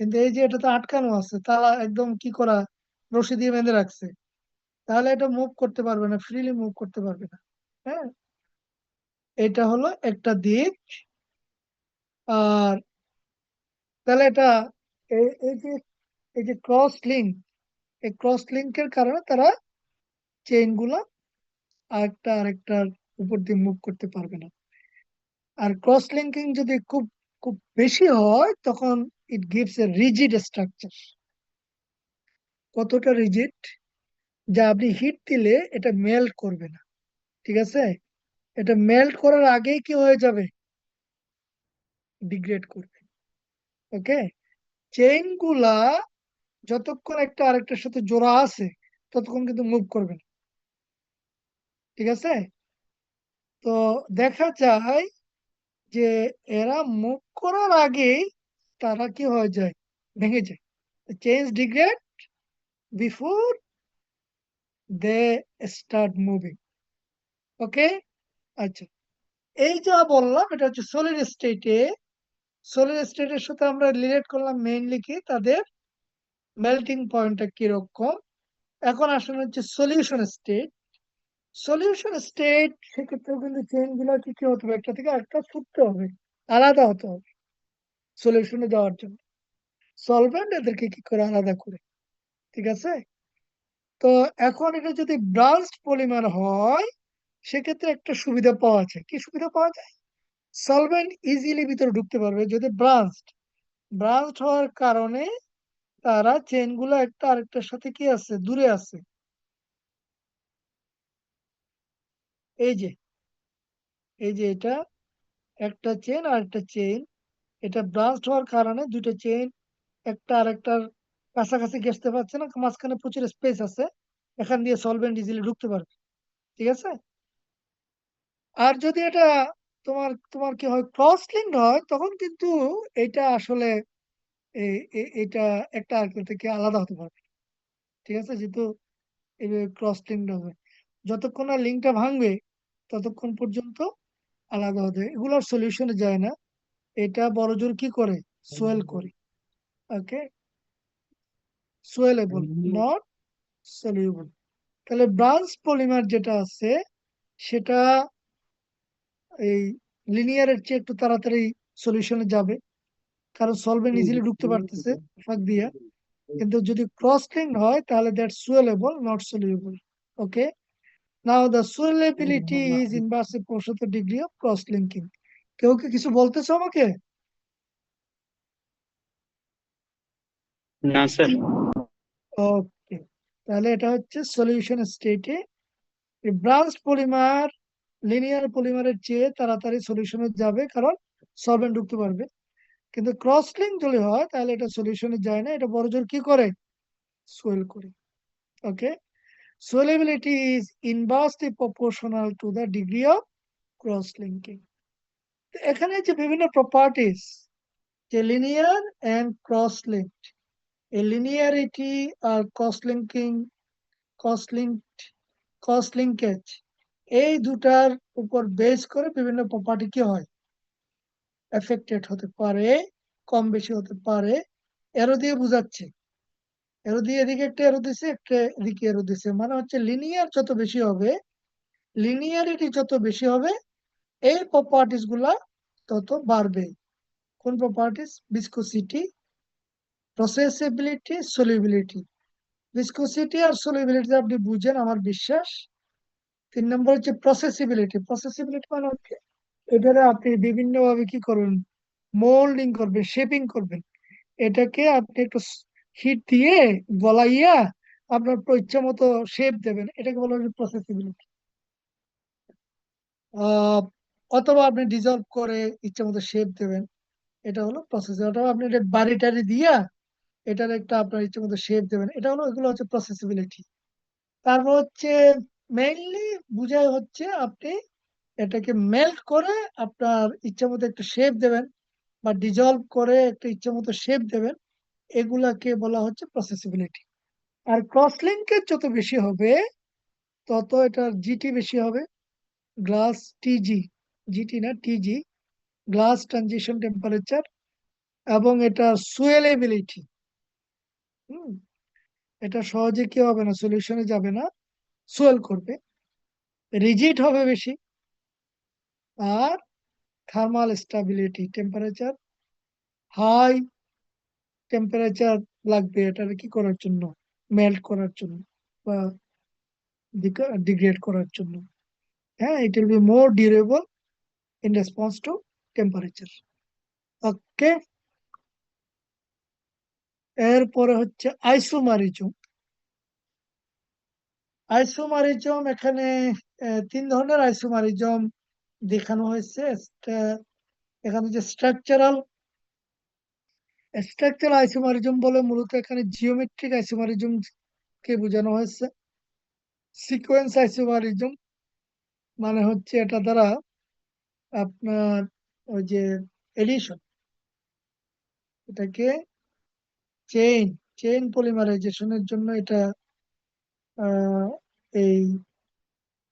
কিন্তু এই যে এটাতে আটকানো আছে, তারা একদম কি করা, রশি দিয়ে বেঁধে রাখছে, তাহলে এটা মুভ করতে পারবে না, ফ্রিলি মুভ করতে পারবে না। হ্যাঁ, এটা হলো একটা দিক। আর তাহলে এটা এই যে ক্রস লিঙ্ক, এই ক্রস লিঙ্কের কারণে তারা চেইন গুলা আরেকটার উপর দিয়ে মুভ করতে পারবে না। আর ক্রস লিঙ্কিং যদি খুব খুব বেশি হয়, তখন it gives a rigid structure. কতটা রিজিড, যা আপনি হিট দিলে এটা মেল্ট করবে না। ঠিক আছে, এটা মেল্ট করার আগেই কি হয়ে যাবে, ডিগ্রেড করবে। ওকে, চেইন গুলা যতক্ষণ একটা আরেকটার সাথে জোড়া আছে, ততক্ষণ কিন্তু মুভ করবে না। ঠিক আছে, তো দেখা যায় যে এরা মুভ করার আগেই তারা কি হয়ে যায়, ভেঙে যায়। Chain degrade before they start moving. Okay, আচ্ছা, এই যা বললাম এটা হচ্ছে সলিড স্টেটে। সলিড স্টেটের সাথে আমরা রিলেট করলাম মেইনলি কি, তাদের মেল্টিং পয়েন্টটা কিরকম। এখন আসলে হচ্ছে সলিউশন স্টেট। সলিউশন স্টেট, সেক্ষেত্রেও কিন্তু চেইন গুলো কি হতে হবে, একটা থেকে একটা ছুটতে হবে, আলাদা হতে হবে সলিউশনে যাওয়ার জন্য। সলভেন্ট এদেরকে কি করে আলাদা করে। ঠিক আছে, তো এখন এটা যদি ব্রাঞ্চড পলিমার হয়, সেক্ষেত্রে একটা সুবিধা পাওয়া যায়। কি সুবিধা পাওয়া যায়, সলভেন্ট ইজিলি ভিতরে ঢুকতে পারবে। যদি ব্রাঞ্চড হওয়ার কারণে তারা চেইন গুলো একটা আরেকটার সাথে কি আছে, দূরে আছে। এই যে এটা একটা চেইন আর একটা চেইন, এটা ব্রাঞ্চড হওয়ার কারণে দুটো চেইন একটা আরেকটার কাছাকাছি ঘেঁষতে পারছে না, মাঝখানে প্রচুর স্পেস আছে, এখান দিয়ে সলভেন্ট ইজিলি ঢুকতে পারবে। ঠিক আছে, আর যদি এটা তোমার তোমার কি হয়, ক্রস লিঙ্কড হয়, তখন কিন্তু এটা আসলে এটা একটা আরেকটা থেকে আলাদা হতে পারবে। ঠিক আছে, যেহেতু ক্রস লিঙ্কড হবে, যতক্ষণ না লিঙ্কটা ভাঙবে ততক্ষণ পর্যন্ত আলাদা হতে, এগুলোর সলিউশনে যায় না। এটা বড়জোর কি করে, সোয়েল করে। ওকে, সোয়েলেবল, নট সলিউবল। তাহলে ব্রাঞ্চ পলিমার যেটা আছে, সেটা এই লিনিয়ারের চেয়ে একটু তাড়াতাড়ি সলিউশনে যাবে, কারণ সলভেন্ট ইজিলি ঢুকতে পারতেছে ফাঁক দিয়া। কিন্তু যদি ক্রস লিঙ্ক হয় তাহলে that swellable, not soluble. Okay, now the swellability is inversely proportional to degree of cross linking. কেউ কি কিছু বলতেছো আমাকে? না স্যার। ওকে, তাহলে এটা হচ্ছে সলিউশন স্টেটে ব্রাঞ্চ পলিমার লিনিয়ার পলিমারের চেয়ে তাড়াতাড়ি সলিউশনে যাবে, কারণ সলভেন্ট ঢুকতে পারবে। কিন্তু ক্রস লিঙ্ক যদি হয় তাহলে এটা সলিউশনে যায় না, এটা বড়জোর কি করে, সোয়েল করে। Okay, swellability is inversely proportional to the degree of cross linking. এখানে যে বিভিন্ন প্রপার্টিস, যে লিনিয়ার এন্ড ক্রস লিঙ্ক, এই লিনিয়ারিটি আর ক্রস লিঙ্কেজ, এই দুটার উপর বেস করে বিভিন্ন প্রপার্টি কি হয়, এফেক্টেড হতে পারে, কম বেশি হতে পারে। এরো দিয়ে বুঝাচ্ছে, এরো দিয়ে এদিকে একটা এরো দিছে, একটা এদিকে এরো দিছে, মানে হচ্ছে লিনিয়ার যত বেশি হবে, লিনিয়ারিটি যত বেশি হবে, এই প্রপার্টিস গুলা তত বাড়বে। কোন properties? Viscosity, processability, solubility. Viscosity আর সলিউবিলিটি আপনি বুঝেন আমার বিশ্বাস। 3 নম্বর হচ্ছে প্রসেসিবিলিটি। প্রসেসিবিলিটি মানে হচ্ছে এটারে আপনি বিভিন্ন ভাবে কি করবেন, মোল্ডিং করবেন, শেপিং করবেন। এটাকে আপনি একটু হিট দিয়ে গলাইয়া আপনার ইচ্ছা মতো শেপ দেবেন, এটাকে বলা হয় প্রসেসিবিলিটি। অথবা আপনি ডিজলভ করে ইচ্ছা মতো শেপ দেবেন, এটা হলো প্রসেস। অথবা আপনি এটা বাড়ি টাড়ি দিয়া এটার একটা আপনার ইচ্ছা মতো শেপ দেবেন, এটা হলো, এগুলো হচ্ছে প্রসেসিবিলিটি। তারপর হচ্ছে মেইনলি বুঝায় হচ্ছে আপনি এটাকে মেল্ট করে আপনার ইচ্ছা মতো একটা শেপ দেবেন, বা ডিজলভ করে একটা ইচ্ছা মতো শেপ দেবেন, এগুলাকে বলা হচ্ছে প্রসেসিবিলিটি। আর ক্রস লিঙ্কেজ যত বেশি হবে তত এটার জিটি বেশি হবে, গ্লাস টিজি, জিটি না টিজি, গ্লাস ট্রানজিশন টেম্পারেচার। এবং এটা সুয়েলেবিলিটি, এটা সহজে কি হবে না, সলিউশনে যাবে না, সুয়েল করবে, রিজিড হবে বেশি। আর thermal stability, temperature high temperature লাগবে এটার কি করার জন্য, মেল্ট করার জন্য বা ডিগ্রেড করার জন্য। হ্যাঁ, it will be more durable in response to temperature. Okay, এরপরে হচ্ছে আইসোমারিজম। আইসোমারিজম এখানে 3 ধরনের আইসোমারিজম দেখানো হয়েছে। এখানে যে স্ট্রাকচারাল আইসোমারিজম বলে মূলত এখানে জিওমেট্রিক আইসোমারিজম কে বোঝানো হয়েছে। সিকোয়েন্স আইসোমারিজম মানে হচ্ছে এটা দ্বারা আপনার ওই যে এডিশন, এটাকে চেইন চেইন পলিমারাইজেশনের জন্য এটা এই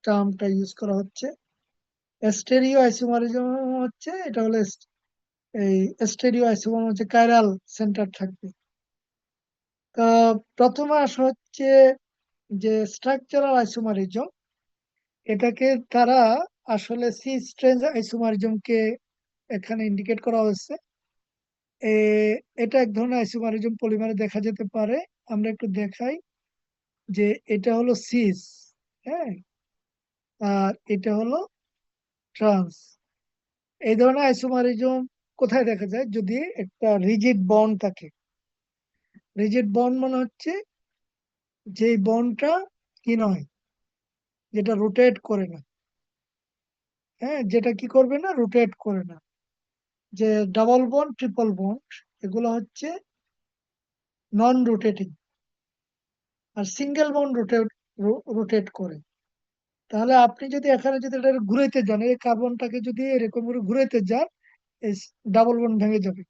টার্মটা ইউজ করা হচ্ছে। স্টেরিও আইসোমারিজম হচ্ছে, এটা হলো এই স্টেরিও আইসোমার হচ্ছে কাইরাল সেন্টার থাকবে। তা প্রথমে আসা হচ্ছে যে স্ট্রাকচারাল আইসোমারিজম, এটাকে তারা আসলে সি স্ট্রেঞ্জ আইসোমারিজমকে এখানে ইন্ডিকেট করা হয়েছে। এটা এক ধরনের আইসোমারিজম পলিমারে দেখা যেতে পারে। আমরা একটু দেখাই যে এটা হলো সিস, হ্যাঁ, আর এটা হলো ট্রান্স। এই ধরনের আইসোমারিজম কোথায় দেখা যায়, যদি একটা রিজিড বন্ড থাকে। রিজিড বন্ড মানে হচ্ছে যে বন্ডটা কি নয়, যেটা রোটেট করে না, হ্যাঁ, যেটা কি করবে না, রোটেট করে না। যে ডাবল বন্ড, ট্রিপল বন্ড, এগুলো হচ্ছে নন রোটেটিং। আর সিঙ্গেল বন্ড রোটেট করে। তাহলে আপনি যদি এখানে যদি এটা ঘুরাইতে যান, এই কার্বনটাকে যদি এরকম করে ঘুরাইতে যান, এই ডাবল বন্ড ভেঙে যাবে,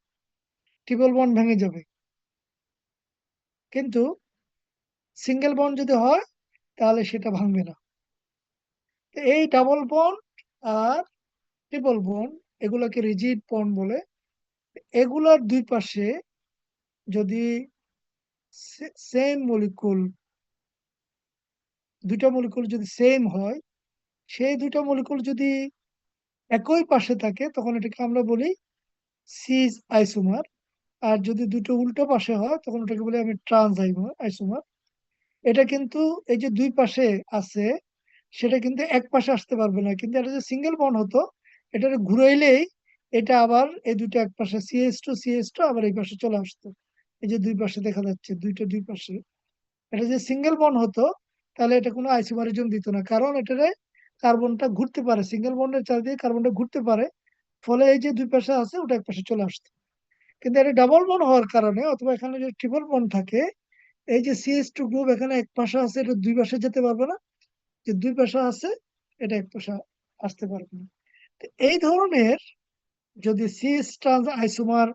ট্রিপল বন্ড ভেঙে যাবে। কিন্তু সিঙ্গেল বন্ড যদি হয় তাহলে সেটা ভাঙবে না। তো এই ডাবল বন্ড আর ট্রিপল বন্ড, এগুলোকে রিজিড বন্ড বলে। এগুলোর দুই পাশে যদি সেম মলিকুল, দুইটা মলিকুল যদি সেম হয়, সেই দুইটা মলিকুল যদি একই পাশে থাকে তখন এটাকে আমরা বলি সিস আইসোমার। আর যদি দুটো উল্টো পাশে হয় তখন ওটাকে বলি আমি ট্রান্স আইসোমার। এটা কিন্তু এই যে দুই পাশে আছে সেটা কিন্তু এক পাশে আসতে পারবে না, কিন্তু এটা যে সিঙ্গেল বন্ড হতো এটা ঘুরাইলেই এটা আবার এই দুটো এক পাশে সিএস টু আবার এই পাশে চলে আসতো। এই যে দুই পাশে দেখা যাচ্ছে দুই পাশে, এটা যে সিঙ্গেল বন্ড হতো তাহলে এটা কোনো আইসোমারিজম দিত না, কারণ এটারে কার্বনটা ঘুরতে পারে, সিঙ্গেল বন্ডের চারদিকে কার্বনটা ঘুরতে পারে, ফলে এই যে দুই পাশে আছে ওটা এক পাশে চলে আসতো। কিন্তু এটা ডাবল বন্ড হওয়ার কারণে অথবা এখানে যে ট্রিপল বন্ড থাকে, এই যে সিএস টু গ্রুপ এখানে এক পাশে আছে এটা দুই পাশে যেতে পারবে না, যে দুই পাশে আছে এটা এক পাশে আসতে পারবে না। তো এই ধরনের যদি সিএস ট্রান্স আইসোমার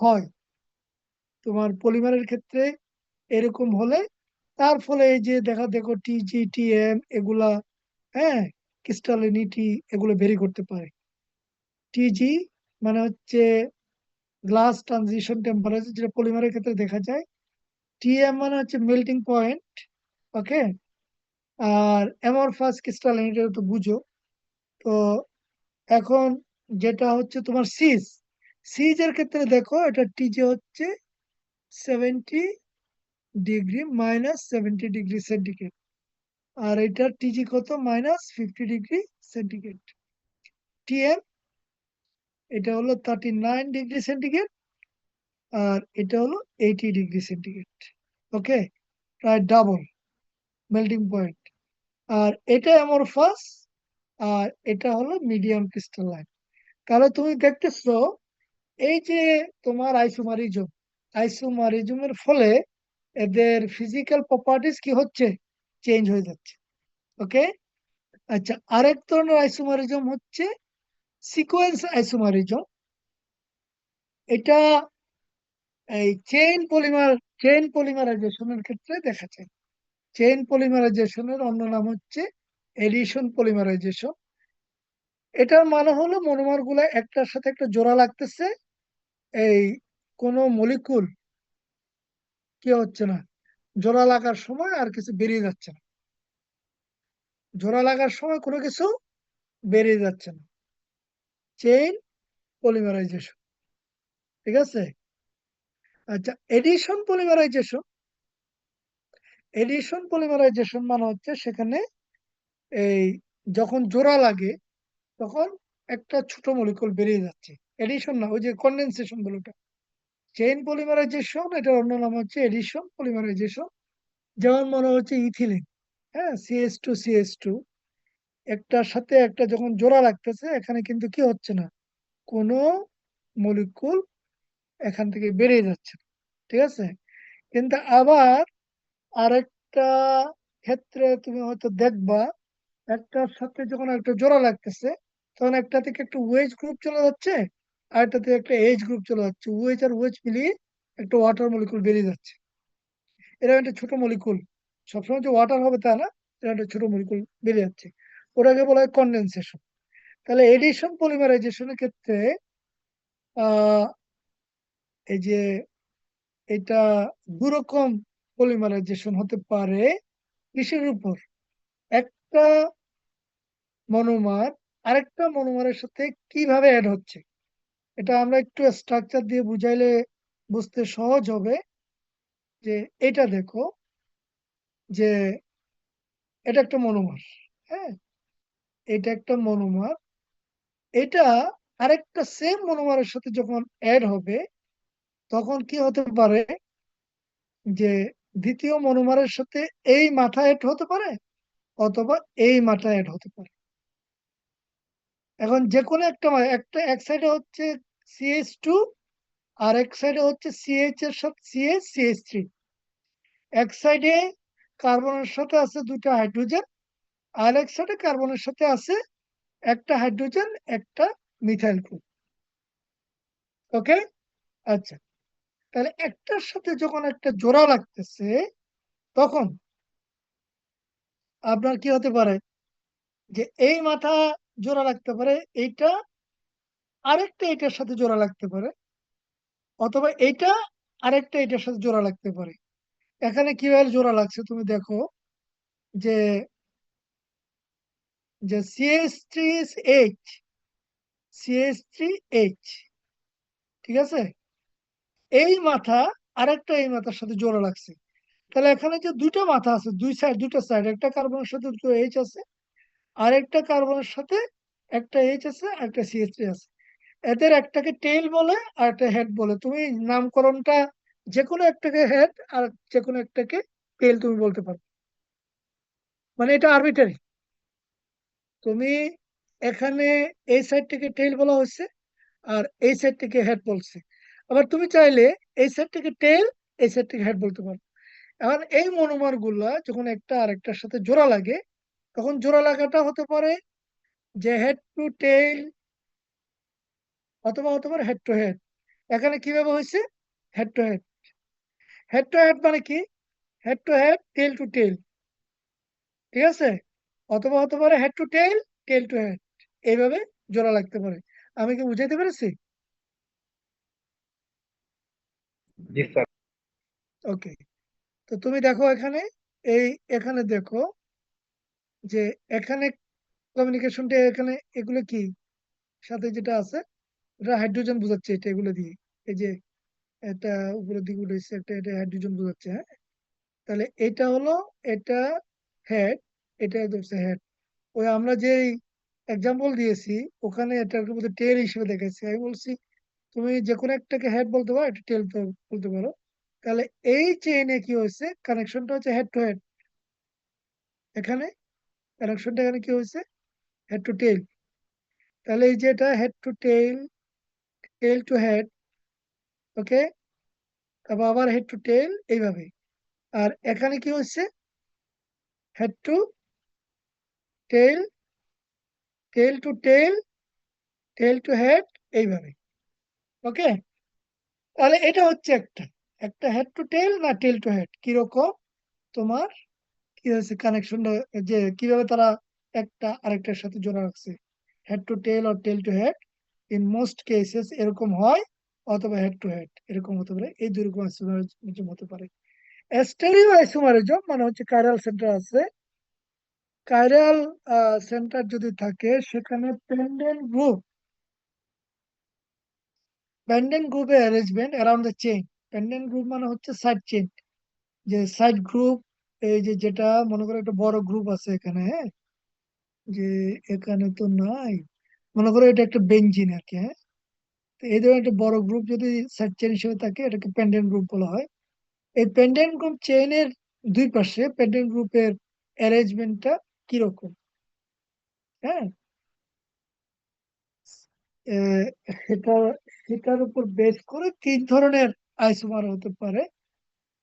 হয় তোমার পলিমারের ক্ষেত্রে এরকম হলে, তার ফলে এই যে দেখো টিজি টিএম এগুলা, হ্যাঁ, ক্রিস্টালিনিটি এগুলো ভেরি করতে পারে। টিজি মানে হচ্ছে গ্লাস ট্রানজিশন টেম্পারেচার, যেটা পলিমারের ক্ষেত্রে দেখা যায়। টিএম মানে হচ্ছে মেল্টিং পয়েন্ট, ওকে। আর অ্যামরফাস ক্রিস্টালিনিটি তো বুঝো। তো এখন যেটা হচ্ছে তোমার সিজ এর ক্ষেত্রে দেখো এটা টিজি হচ্ছে 70 ডিগ্রি -70 ডিগ্রি সেন্টিগ্রেড, আর এটা টিজি কত -50 ডিগ্রি সেন্টিগ্রেড। টিএম এটা হলো 39 ডিগ্রি সেন্টিগ্রেড, আর এটা হলো 80 ডিগ্রি সেন্টিগ্রেড, ওকে, প্রায় ডাবল মেল্টিং পয়েন্ট। আর এটা অ্যামরফাস, আর এটা হলো মিডিয়াম ক্রিস্টালাইন। তাহলে তুমি দেখতেছো এই যে তোমার আইসোমারিজমের ফলে এদের ফিজিক্যাল প্রপার্টিস কি হচ্ছে, চেঞ্জ হয়ে যাচ্ছে, ওকে। আচ্ছা, আরেক ধরনের আইসোমারিজম হচ্ছে সিকোয়েন্স আইসোমারিজম। এটা এই চেইন পলিমারাইজেশনের ক্ষেত্রে দেখা যায়। চেইন পলিমারাইজেশনের অন্য নাম হচ্ছে এডিশন পলিমারাইজেশন। এটার মানে হলো মনোমার গুলা একটার সাথে একটা জোড়া লাগতেছে, এই কোন মলিকুল কি হচ্ছে না, জোড়া লাগার সময় আর কিছু বেরিয়ে যাচ্ছে না, জোড়া লাগার সময় কোনো কিছু বেরিয়ে যাচ্ছে না, চেইন পলিমারাইজেশন, ঠিক আছে। আচ্ছা, এডিশন পলিমারাইজেশন মানে হচ্ছে সেখানে এই যখন জোড়া লাগে তখন একটা ছোট মলিকুল বেরিয়ে যাচ্ছে। এডিশন না, ওই যে কন্ডেনসেশন বলে ওটা। চেইন পলিমারাইজেশন এটার অন্য নাম হচ্ছে এডিশন পলিমারাইজেশন। যেমন মনে হচ্ছে ইথিলিন, হ্যাঁ, সিএস টু একটার সাথে একটা যখন জোড়া লাগতেছে এখানে কিন্তু কি হচ্ছে না, কোনো মলিকুল এখান থেকে বেরিয়ে যাচ্ছে না, ঠিক আছে। কিন্তু আবার আরেকটা ক্ষেত্রে তুমি হয়তো দেখবা একটার সাথে যখন একটা জোড়া লাগতেছে তখন একটা থেকে একটা ওয়েজ গ্রুপ চলে যাচ্ছে, আর একটা থেকে একটা এইচ গ্রুপ চলে যাচ্ছে, ওয়েজ আর ওয়েজ মিলিয়ে একটা ওয়াটার মলিকুল বেরিয়ে যাচ্ছে। এরকম একটা ছোট মলিকুল, সবসময় যে ওয়াটার হবে তা না, এরকম একটা ছোট মলিকুল বেরিয়ে যাচ্ছে, ওটাকে বলা হয় কন্ডেনসেশন। তাহলে এডিশন পলিমারাইজেশনের ক্ষেত্রে আহ এই যে এটা দুরকম পলিমারাইজেশন হতে পারে। কিসের উপর? একটা মনোমার আরেকটা মনোমারের সাথে কিভাবে অ্যাড হচ্ছে, এটা আমরা একটু স্ট্রাকচার দিয়ে বুঝাইলে বুঝতে সহজ হবে। যে এটা দেখো, যে এটা একটা মনোমার, হ্যাঁ, এটা একটা মনোমার, এটা আরেকটা সেম মনোমারের সাথে যখন অ্যাড হবে তখন কি হতে পারে, যে দ্বিতীয় মনোমারের সাথে এই মাথা অ্যাড হতে পারে অথবা এই মাথা অ্যাড হতে পারে। এখন যে কোনো একটা এক সাইডে হচ্ছে সিএইচ টু, আর এক সাইডে হচ্ছে সিএইচ এর সাথে সিএইচ থ্রি। এক সাইডে কার্বনের সাথে আছে দুটো হাইড্রোজেন, আর এক সাইডে কার্বনের সাথে আছে একটা হাইড্রোজেন একটা মিথাইল গ্রুপ, ওকে। আচ্ছা, তাহলে একটার সাথে যখন একটা জোড়া লাগতেছে তখন আপনার কি হতে পারে, যে এই মাথা জোড়া লাগতে পারে, এইটা আরেকটা এটার সাথে জোড়া লাগতে পারে, অথবা এইটা আরেকটা এটার সাথে জোড়া লাগতে পারে। এখানে কিভাবে জোড়া লাগছে তুমি দেখো, যে যে সিএস থ্রি এইচ, CH3H, ঠিক আছে? এই মাথা আরেকটা এই মাথার সাথে জোড়া লাগছে। তাহলে এখানে যে দুইটা মাথা আছে, দুইটা সাইড, একটা কার্বনের সাথে দুটো H আছে, আর একটা কার্বনের সাথে একটা H আছে, একটা CH3 আছে। এদের একটাকে টেইল বলে আর একটা হেড বলে। তুমি নামকরণটা যে কোনো একটাকে হেড আর যে কোনো একটাকে টেইল তুমি বলতে পারো, মানে এটা আরবিটারি। তুমি এখানে এই সাইড থেকে টেইল বলা হয়েছে আর এই সাইড থেকে হেড বলছে। আবার তুমি চাইলে এই সাইড থেকে টেইল, এই সাইড থেকে হেড বলতে পারো। এখন এই মনোমার গুলা যখন একটা আরেকটার সাথে জোড়া লাগে, তখন জোড়া লাগাটা হতে পারে যে হেড টু টেইল, অথবা হতে পারে হেড টু হেড। এখানে কিভাবে হয়েছে? Head to head. Head to head মানে কি? Head to head, tail to tail, ঠিক আছে? অথবা হতে পারে head to tail, tail to head, এইভাবে জোড়া লাগতে পারে। আমি কি বুঝাইতে পেরেছি? জি স্যার। ওকে। তো তুমি দেখো এখানে, এই এখানে দেখো যে এখানে কমিউনিকেশনটা এখানে, এগুলো কি সাথে যেটা আছে, এটা হাইড্রোজেন বোঝাচ্ছে, এটা এগুলো দিয়ে। এই যে এটা উপরের দিকে উঠেছে একটা, এটা হাইড্রোজেন বোঝাচ্ছে, হ্যাঁ? তাহলে এটা হলো, এটা হেড, এটা হচ্ছে হেড। ওই আমরা যে এক্সাম্পল দিয়েছি ওখানে এটার মধ্যে টেল হিসেবে দেখাচ্ছি। আমি বলছি তুমি যে কোনো একটাকে হেড বলতে পারো, একটা টেল বলতে পারো। তাহলে এই চেইনে কি হয়েছে, কানেকশনটা হচ্ছে হেড টু হেড। এখানে কানেকশনটা এখানে কি হয়েছে, হেড টু টেল। তাহলে এই যে এটা head to tail, tail to head, okay, তারপর আবার হেড টু টেল, এইভাবে। আর এখানে কি হচ্ছে, head to tail, tail to tail, tail to head, এইভাবে। ওকে। তাহলে এটা হচ্ছে একটা, একটা হেড টু টেল না টেল টু হেড, কিরকম তোমার কি হয়েছে কানেকশনটা, যে কিভাবে তারা একটা আরেকটার সাথে জোড়া রাখছে। হেড টু টেল আর tail to head, in most cases এরকম হয়, অথবা হেড টু হেড এরকম হতে পারে। এই দুই রকম আইসোমারিজম হতে পারে। স্টেরিও আইসোমারিজম মানে হচ্ছে কাইরাল সেন্টার আছে, কাইরাল সেন্টার যদি থাকে সেখানে পেন্ডেন্ট গ্রুপের arrangement around the chain. Pendant group মানে হচ্ছে সাইড চেইন, যে সাইড গ্রুপ, এই যে যেটা মনে করো একটা বড় গ্রুপ আছে এখানে, হ্যাঁ, যে এখানে তো নাই, মনে করো এটা একটা বেঞ্জিন আর কি, হ্যাঁ। তো এই ধরনের একটা বড় গ্রুপ যদি সাইড চেইন হিসেবে থাকে, এটাকে পেন্ডেন্ট গ্রুপ বলা হয়। এই পেন্ডেন্ট গ্রুপ চেইনের দুই পাশে পেন্ডেন্ট গ্রুপের অ্যারেঞ্জমেন্টটা কিরকম, হ্যাঁ, আহ, সেটা সেটার উপর বেস করে তিন ধরনের আইসোমার হতে পারে।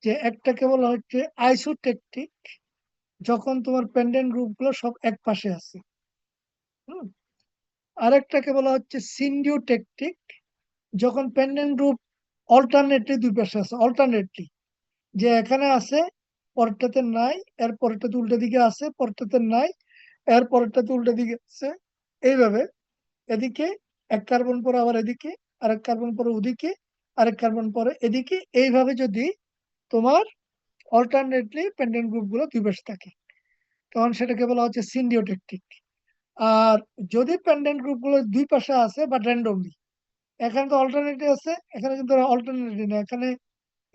যে একটাকে বলা হচ্ছে আইসোটেকটিক, যখন তোমার পেন্ডেন্ট গ্রুপ গুলো সব এক পাশে আছে। হুম। আরেকটাকে বলা হচ্ছে সিন্ডিওটেকটিক, যখন পেন্ডেন্ট গ্রুপ অল্টারনেটলি দুই পাশে আছে, অল্টারনেটলি, যে এখানে আছে পরেরটাতে নাই, এর পরেরটাতে উল্টো দিকে আছে, পরেরটাতে নাই, এর পরেরটাতে উল্টো দিকে আছে, এইভাবে। এদিকে এক কার্বন পরে আবার এদিকে, আরেক কার্বন পরে ওদিকে, আরেক কার্বন পরে এদিকে, এইভাবে যদি তোমার অল্টারনেটলি পেন্ডেন্ট গ্রুপ গুলো দুই পাশে থাকে, তখন সেটাকে বলা হচ্ছে সিন্ডিওটেকটিক। আর যদি পেন্ডেন্ট গ্রুপ গুলো দুই পাশে আছে বাট র্যান্ডমলি, এখানে তো অল্টারনেটিভ আছে, এখানে কিন্তু অল্টারনেটিভ না, এখানে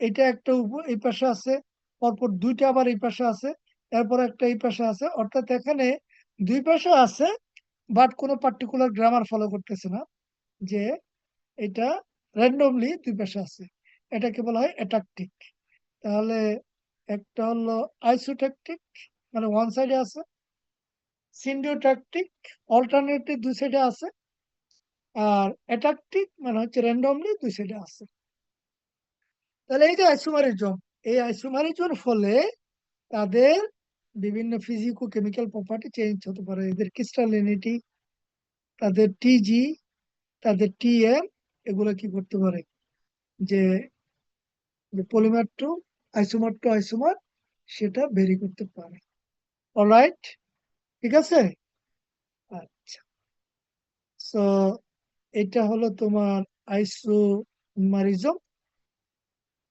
এটা একটা এই পাশে আছে, পরপর দুইটা আবার এই পাশে আছে, এরপর একটা এই পাশে আছে, অর্থাৎ এখানে দুই পাশে আছে বাট কোনো পার্টিকুলার গ্রামার ফলো করতেছে না, যে এটা র্যান্ডমলি দুই পাশে আছে, এটাকে বলা হয় অ্যাটাকটিক। তাহলে একটা হলো আইসোট্যাকটিক, মানে ওয়ান সাইডে আছে, সিন্ডিওট্যাকটিক অল্টারনেটিভ দুই সাইডে আছে, আর অ্যাটাকটিক মানে হচ্ছে র্যান্ডমলি দুই সাইডে আছে। তাহলে এই যে আইসোমারিজম, এই আইসোমারিজমের ফলে তাদের বিভিন্ন ফিজিকো কেমিক্যাল প্রপার্টি চেঞ্জ হতে পারে। এদের ক্রিস্টালিনিটি, তাদের টিজি, তাদের টিএম, এগুলো কি করতে পারে, যে পলিমার টু আইসোমার সেটা ভেরি করতে পারে। অলরাইট, ঠিক আছে। আচ্ছা, সো এটা হলো তোমার আইসোমারিজম।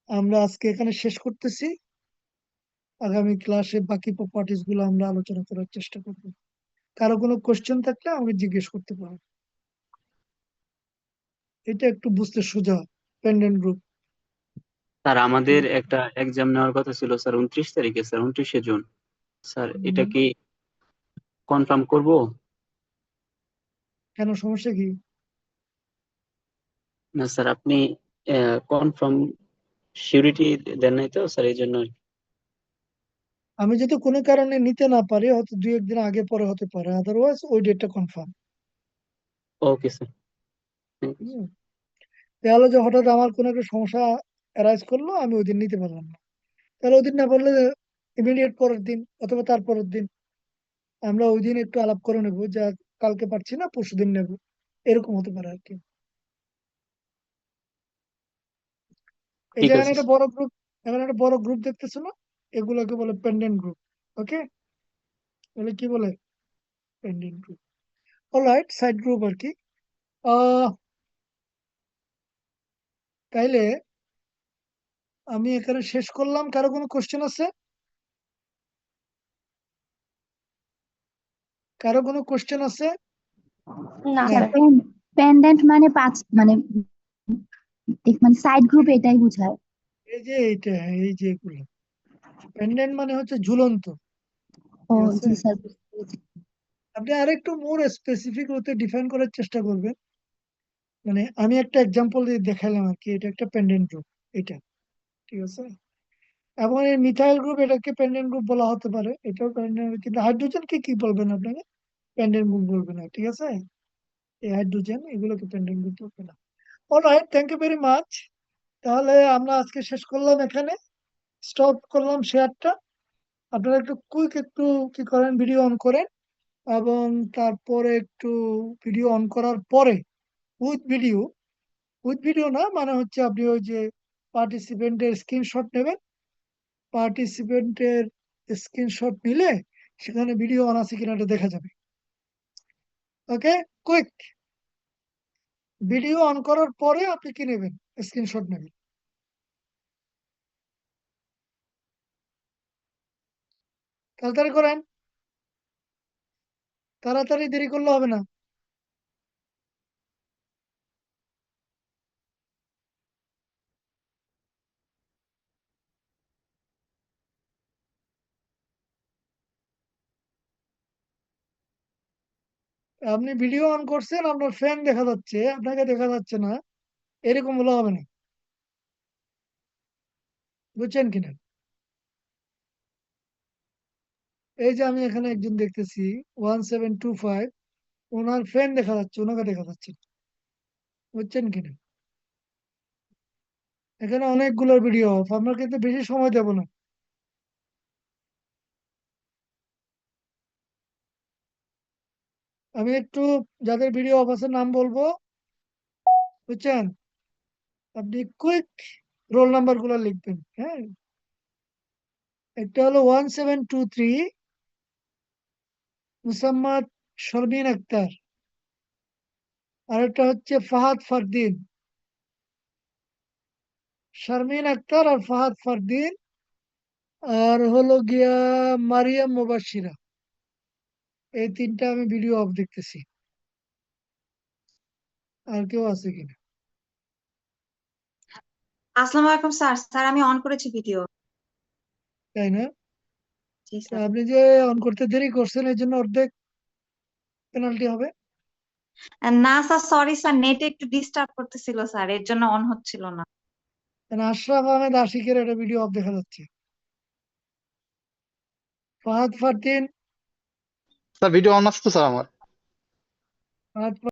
আমরা আজকে এখানে শেষ করতেছি, আগামী ক্লাসে বাকি প্রপার্টিজ গুলো আমরা আলোচনা করার চেষ্টা করবো। কারো কোনো কোশ্চেন থাকলে আমাকে জিজ্ঞেস করতে পারো। এটা একটু বুঝতে সোজা। Pendant group. স্যার আমাদের একটা এক্সাম নেওয়ার কথা ছিল স্যার 29 তারিখে, স্যার 29শে জুন। স্যার এটা কি কনফার্ম করব? কেন, সমস্যা কি? না স্যার, আপনি কনফার্ম সিউরিটি দেন নাই তো স্যার, এই জন্য। আমি যদি কোনো কারণে নিতে না পারি, হয়তো 2-1 দিন আগে পরে হতে পারে, আদারওয়াইজ ওই ডেটটা confirm. Okay sir, thank you. তাহলে যে হঠাৎ আমার কোনো একটা সমস্যা অ্যারাইজ করলো, আমি ওই দিন নিতে পারলাম না, তাহলে ওই দিন না পারলে ইমিডিয়েট পরের দিন অথবা তার পরের দিন আমরা ওই দিন একটু আলাপ করে নেবো, যা কালকে পারছি না পরশু দিন নেবো, এরকম হতে পারে আর কি। এই যে ঠিক এখানে আছে একটা স্যার। বড় গ্রুপ, এখানে একটা বড় গ্রুপ দেখতেছো না, এগুলোকে বলে পেন্ডেন্ট গ্রুপ। ওকে, বলে কি বলে? Pendant group. Alright, side group আর কি। আহ তাইলে আমি এখানে শেষ করলাম। কারো কোনো কোশ্চেন আছে? কারো কোনো কোশ্চেন আছে? না নাই। স্যার। পেন্ডেন্ট মানে মানে মানে সাইড গ্রুপ এটাই বোঝায়। এই যে এইটা, এই যে এগুলো পেন্ডেন্ট মানে হচ্ছে ঝুলন্ত। ও ঠিক আছে, জি স্যার, বুঝতে পেরেছি। আপনি আরেকটু মোর স্পেসিফিক হতে ডিফাইন করার চেষ্টা করবেন। মানে আমি একটা এক্সাম্পল দিয়ে দেখালাম আর কি, এটা একটা পেন্ডেন্ট গ্রুপ, এটা। ঠিক আছে, এবং এই মিথাইল গ্রুপ, এটাকে পেন্ডেন্ট গ্রুপ বলা হতে পারে, এটাও পেন্ডেন্ট। কিন্তু হাইড্রোজেনকে কি বলবেন আপনাকে? পেন্ডেন্ট গ্রুপ বলবেন না, ঠিক আছে? এই হাইড্রোজেন এগুলোকে পেন্ডেন্ট গ্রুপ বলবে না। Alright, thank you very much. তাহলে আমরা আজকে শেষ করলাম এখানে, স্টপ করলাম শেয়ারটা। আপনারা একটু কুইক একটু কি করেন, ভিডিও অন করেন, এবং তারপরে একটু ভিডিও অন করার পরে উইথ ভিডিও, উইথ ভিডিও না মানে হচ্ছে আপনি ওই যে পার্টিসিপেন্টের স্ক্রিনশট নেবেন। পার্টিসিপেন্টের স্ক্রিনশট নিলে সেখানে ভিডিও অন আছে কিনা এটা দেখা যাবে। ওকে, কুইক ভিডিও অন করার পরে আপনি কি নেবেন? স্ক্রিনশট নেবেন। তাড়াতাড়ি করেন, তাড়াতাড়ি, দেরি করলে হবে না। আপনি ভিডিও অন করছেন, আপনার ফ্যান দেখা যাচ্ছে, আপনাকে দেখা যাচ্ছে না, এরকম হলে হবে না। বুঝছেন কিনা? এই যে আমি এখানে একজন দেখতেছি, 1725, ওনার ফ্যান দেখা যাচ্ছে, ওনাকে দেখা যাচ্ছে না। বুঝছেন কিনা? এখানে অনেকগুলো ভিডিও অফ, আমরা কিন্তু বেশি সময় দেব না। আমি একটু যাদের ভিডিও অফ আছে নাম বলবো, বুঝছেন? আপনি কুইক রোল নাম্বার গুলো লিখবেন। হ্যাঁ, একটা হলো 1723, মুসাম্মদ শর্মিন আক্তার। আরেকটা হচ্ছে ফাহাদ ফারদিন, শারমিন আক্তার আর ফাহাদ ফারদিন। আর হলো গিয়া মারিয়াম মুবাশিরা। এই তিনটা আমি ভিডিও অফ দেখতেছি। আর কেউ আছে কিনা? আসসালামু আলাইকুম স্যার। স্যার আমি অন করেছি ভিডিও। তাই না? জি তো স্যার। আপনি যে অন করতে দেরি করছেন, এই জন্য অর্ধেক পেনাল্টি হবে। না স্যার, সরি স্যার, নেটে একটু ডিস্টার্ব করতেছিল স্যার, এর জন্য অন হচ্ছিল না। কারণ আশরাফ আহমেদ আশিকের একটা ভিডিও অফ দেখা যাচ্ছে। Fahad Fardin, sir video on আসতো স্যার আমার। ফাহাদ